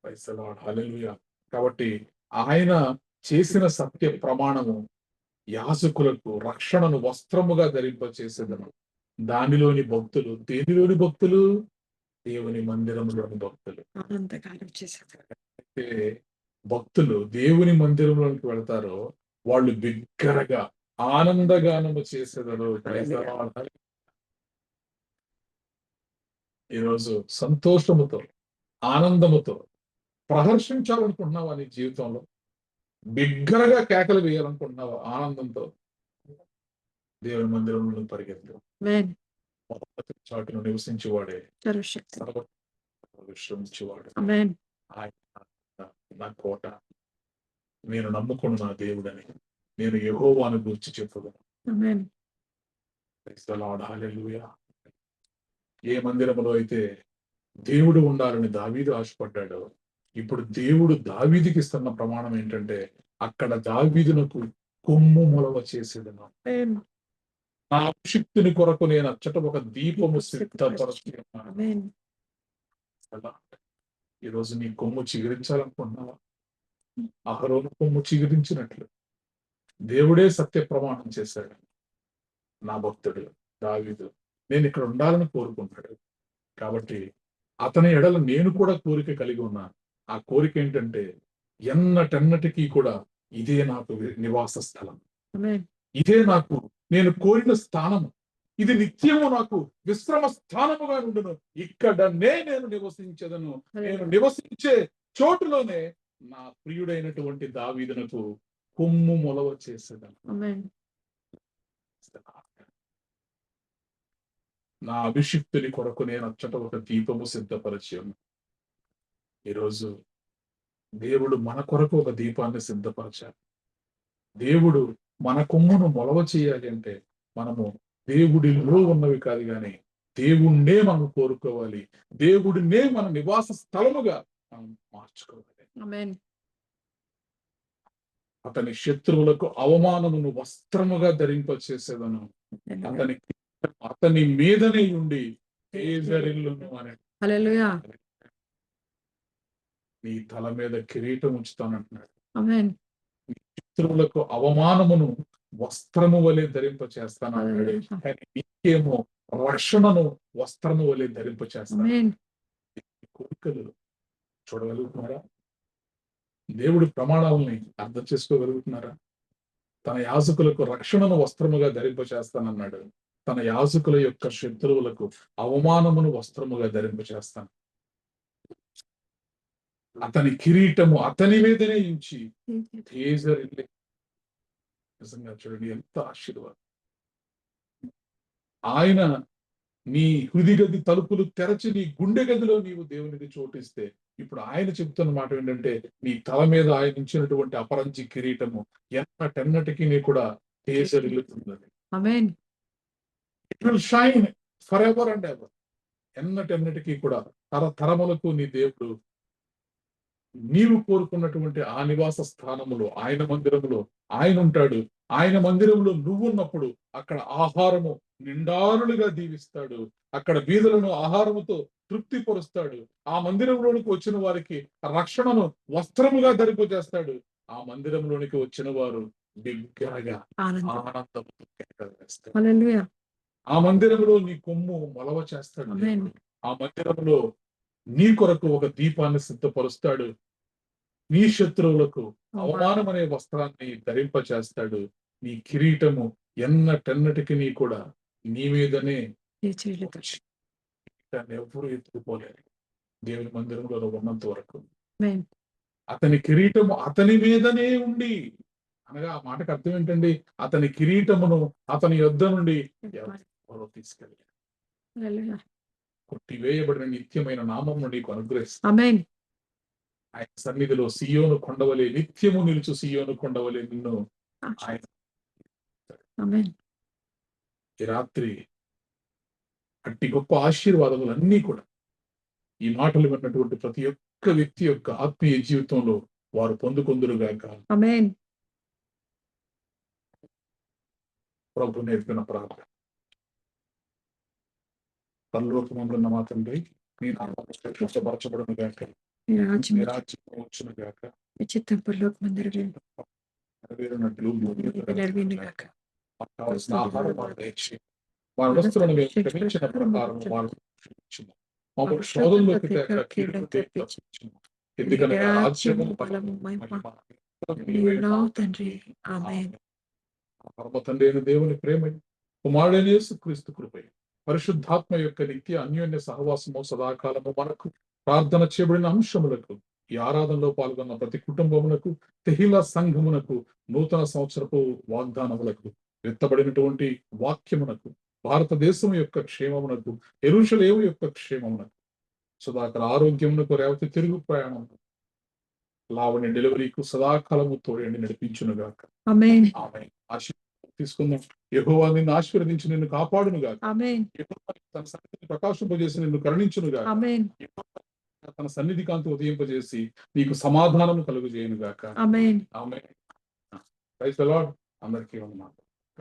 Praise the Lord. Hallelujah. కాబట్టి ఆయన చేసిన సత్య ప్రమాణము యాజకులకు రక్షణను వస్త్రముగా ధరింపచేసేదను. దానిలోని భక్తులు, దేనిలోని భక్తులు? దేవుని మందిరంలోని భక్తులు. ఆనందకారం చేశారు. అయితే భక్తులు దేవుని మందిరంలోనికి వెళ్తారో వాళ్ళు బిగ్గరగా ఆనందగానము చేసేదరు. Praise the Lord. ఈరోజు సంతోషముతో, ఆనందముతో ప్రహర్షించాలనుకుంటున్నావా నీ జీవితంలో? బిగ్గరగా కేకలు వేయాలనుకుంటున్నావా ఆనందంతో? దేవుని మందిరంలో పరిగెత్తు. ఆమేన్. చాటును నివసించేవాడే సర్వశక్తి. విశ్రమించేవాడు. ఆమేన్. ఆయన నా కోట, నేను నమ్ముకున్న నా దేవుడని నేను యెహోవాను గూర్చి చెప్పుదును. Amen. Praise the Lord. Hallelujah. ఏ మందిరంలో అయితే దేవుడు ఉండాలని దావీదు ఆశపడ్డాడో, ఇప్పుడు దేవుడు దావీదుకి ఇస్తున్న ప్రమాణం ఏంటంటే, అక్కడ దావీదునకు కొమ్ము మొలవ చేసేదను. ఆమేన్. నా అభిషిక్తుని కొరకు నేను అచ్చట ఒక దీపము సిద్ధపరుస్తున్నాను. ఆమేన్. ఈరోజు నీ కొమ్ము చిగురించాలనుకుంటున్నావా? అహరోను కొమ్ము చిగురించినట్లు దేవుడే సత్య ప్రమాణం చేశాడు. నా భక్తుడు దావీదు నేను ఇక్కడ ఉండాలని కోరుకుంటాడు. కాబట్టి అతని ఎడల నేను కూడా కోరిక కలిగి ఉన్నాను. ఆ కోరిక ఏంటంటే, ఎన్నటెన్నటికీ కూడా ఇదే నాకు నివాస స్థలం, ఆమేన్. ఇదే నాకు నేను కోరిన స్థానము, ఇది నిత్యము నాకు విశ్రమ స్థానముగా ఉండును. ఇక్కడనే నేను నివసించదను. నేను నివసించే చోటులోనే నా ప్రియుడైనటువంటి దావీదునకు కొమ్ము మొలవ చేసేదను. ఆమేన్. నా అభిషిక్తుని కొరకు నేను అచ్చట ఒక దీపము సిద్ధపరిచాను. ఈరోజు దేవుడు మన కొరకు ఒక దీపాన్ని సిద్ధపరచాలి. దేవుడు మన కొమ్మును మొలవ చేయాలి అంటే మనము దేవుడిలో ఉన్నవి కాదు కానీ దేవుణ్ణే మనం కోరుకోవాలి. దేవుడినే మన నివాస స్థలముగా మనం మార్చుకోవాలి. ఆమేన్. అతని శత్రువులకు అవమానమును వస్త్రముగా ధరింపచేసేదను. అతని మీదనే ఉండి తేజరిల్లును అని. హల్లెలూయా. నీ తల మీద కిరీటం ఉంచుతానంటున్నాడు. ఆమేన్. శత్రువులకు అవమానమును వస్త్రము వలె ధరింపచేస్తానన్నాడు. హల్లెలూయా. కానీ నీకేమో రక్షణను వస్త్రము వలె ధరింపచేస్తాను. ఆమేన్. కోరికలు చూడగలుగుతున్నారా? దేవుడి ప్రమాణాలని అర్థం చేసుకోగలుగుతున్నారా? తన యాజకులకు రక్షణను వస్త్రముగా ధరింపచేస్తానన్నాడు. తన యాజకుల యొక్క శత్రువులకు అవమానమును వస్త్రముగా ధరింపచేస్తాను. అతని కిరీటము అతని మీదనే ఉంచి తేజరిల్లే. నిజంగా చూడండి ఎంత ఆశీర్వాదం. ఆయన నీ హృది గది తలుపులు తెరచి నీ గుండె గదిలో నీవు దేవునికి చోటిస్తే, ఇప్పుడు ఆయన చెప్తున్న మాట ఏంటంటే, నీ తల మీద ఆయన ఉంచినటువంటి అపరంజి కిరీటము ఎన్నటెన్నటికీ నీ కూడా తేజరిల్లుతున్నది. Amen. It will shine for ever and ever. ఎన్నటెన్నటికీ కూడా తరతరములకు నీ దేవుడు నీవు కోరుకున్నటువంటి ఆ నివాస స్థానములో, ఆయన మందిరములో ఆయన ఉంటాడు. ఆయన మందిరంలో నువ్వున్నప్పుడు అక్కడ ఆహారము నిండారులుగా దీవిస్తాడు. అక్కడ బీదలను ఆహారముతో తృప్తిపరుస్తాడు. ఆ మందిరంలోనికి వచ్చిన వారికి రక్షణను వస్త్రముగా ధరింపజేస్తాడు. ఆ మందిరంలోనికి వచ్చిన వారు బిగ్గరగా ఆనందంతో కేకలు వేస్తారు. హల్లెలూయా. ఆ మందిరంలో నీ కొమ్ము మొలవ చేస్తాడు. ఆమేన్. ఆ మందిరంలో నీ కొరకు ఒక దీపాన్ని సిద్ధపరుస్తాడు. నీ శత్రువులకు అవమానం అనే వస్త్రాన్ని ధరింపచేస్తాడు. నీ కిరీటము ఎన్నటెన్నటికి నీ కూడా నీ మీదనే ఎవరు ఎత్తుకుపోలేరు. దేవుని మందిరంలో ఉన్నంత వరకు ఆమేన్. అతని కిరీటము అతని మీదనే ఉండి, అనగా ఆ మాటకు అర్థం ఏంటండి? అతని కిరీటమును అతని యొద్ద నుండి ఎవరో తీసుకెళ్ళారు. హల్లెలూయా. కొట్టివేయబడిన నిత్యమైన నామమును నీకు అనుగ్రహిస్తాడు. ఆమేన్. ఆయన సన్నిధిలో సియోను కొండవలే నిత్యము నిలుచు సియోను కొండవలే నిన్ను ఆయన. ఆమేన్. ఈ రాత్రి అట్టి గొప్ప ఆశీర్వాదములన్నీ కూడా ఈ మాటలు విన్నటువంటి ప్రతి ఒక్క వ్యక్తి యొక్క ఆత్మీయ జీవితంలో వారు పొందుకొందురుగాక. ఆమేన్. ప్రభు నేర్పిన ప్రార్థన. పరలోకమందున్న మా తండ్రి, నీ నామము స్తుతించబడను గాక, నీ నీ రాజ్యము రాజ్యము వచ్చును గాక, నీ చిత్తం పరలోకమందు నెరవేరునట్లు భూమి మీద నెరవేరును గాక. గాక. మాకు కావలసిన ఆహారం మాకు దయచేయండి. వారి వస్తువులను మేము క్షమించిన ప్రకారం వారు క్షమించుము. మమ్మల్ని శోధనలోకి తేక కీడు నుండి తప్పించుము. ఎందుకనగా రాజ్యము, బలము, మహిమ నీవునా తండ్రి. ఆమేన్. పరమ తండ్రి అయిన దేవుని ప్రేమ, కుమారుడైన యేసుక్రీస్తు కృపై, పరిశుద్ధాత్మ యొక్క నిత్య అన్యోన్య సహవాసము సదాకాలము మనకు, ప్రార్థన చేయబడిన అంశములకు, ఈ ఆరాధనలో పాల్గొన్న ప్రతి కుటుంబమునకు, తెహిలా సంఘమునకు, నూతన సంవత్సరపు వాగ్దానములకు, ఎత్తబడినటువంటి వాక్యమునకు, భారతదేశం యొక్క క్షేమమునకు, యెరూషలేము యొక్క క్షేమమునకు, సదాకాల ఆరోగ్యమునకు, రేవతి తిరుగు ప్రయాణం, లావణ్య డెలివరీకు సదాకాలము తోడండి నడిపించునుగాక. ఆమేన్. ఆమె తీసుకుందాం. యెహోవా నిన్ను ఆశీర్వదించి నిన్ను కాపాడునుగాక. ఆమేన్. యెహోవా తన సన్నిధిని ప్రకాశింపజేసి నిన్ను కరుణించునుగాక. ఆమేన్. యెహోవా తన సన్నిధి కాంతి ఉదయింపజేసి నీకు సమాధానము కలుగజేయునుగాక. Amen. Amen. Praise the Lord. అందరికీ వందనాలు.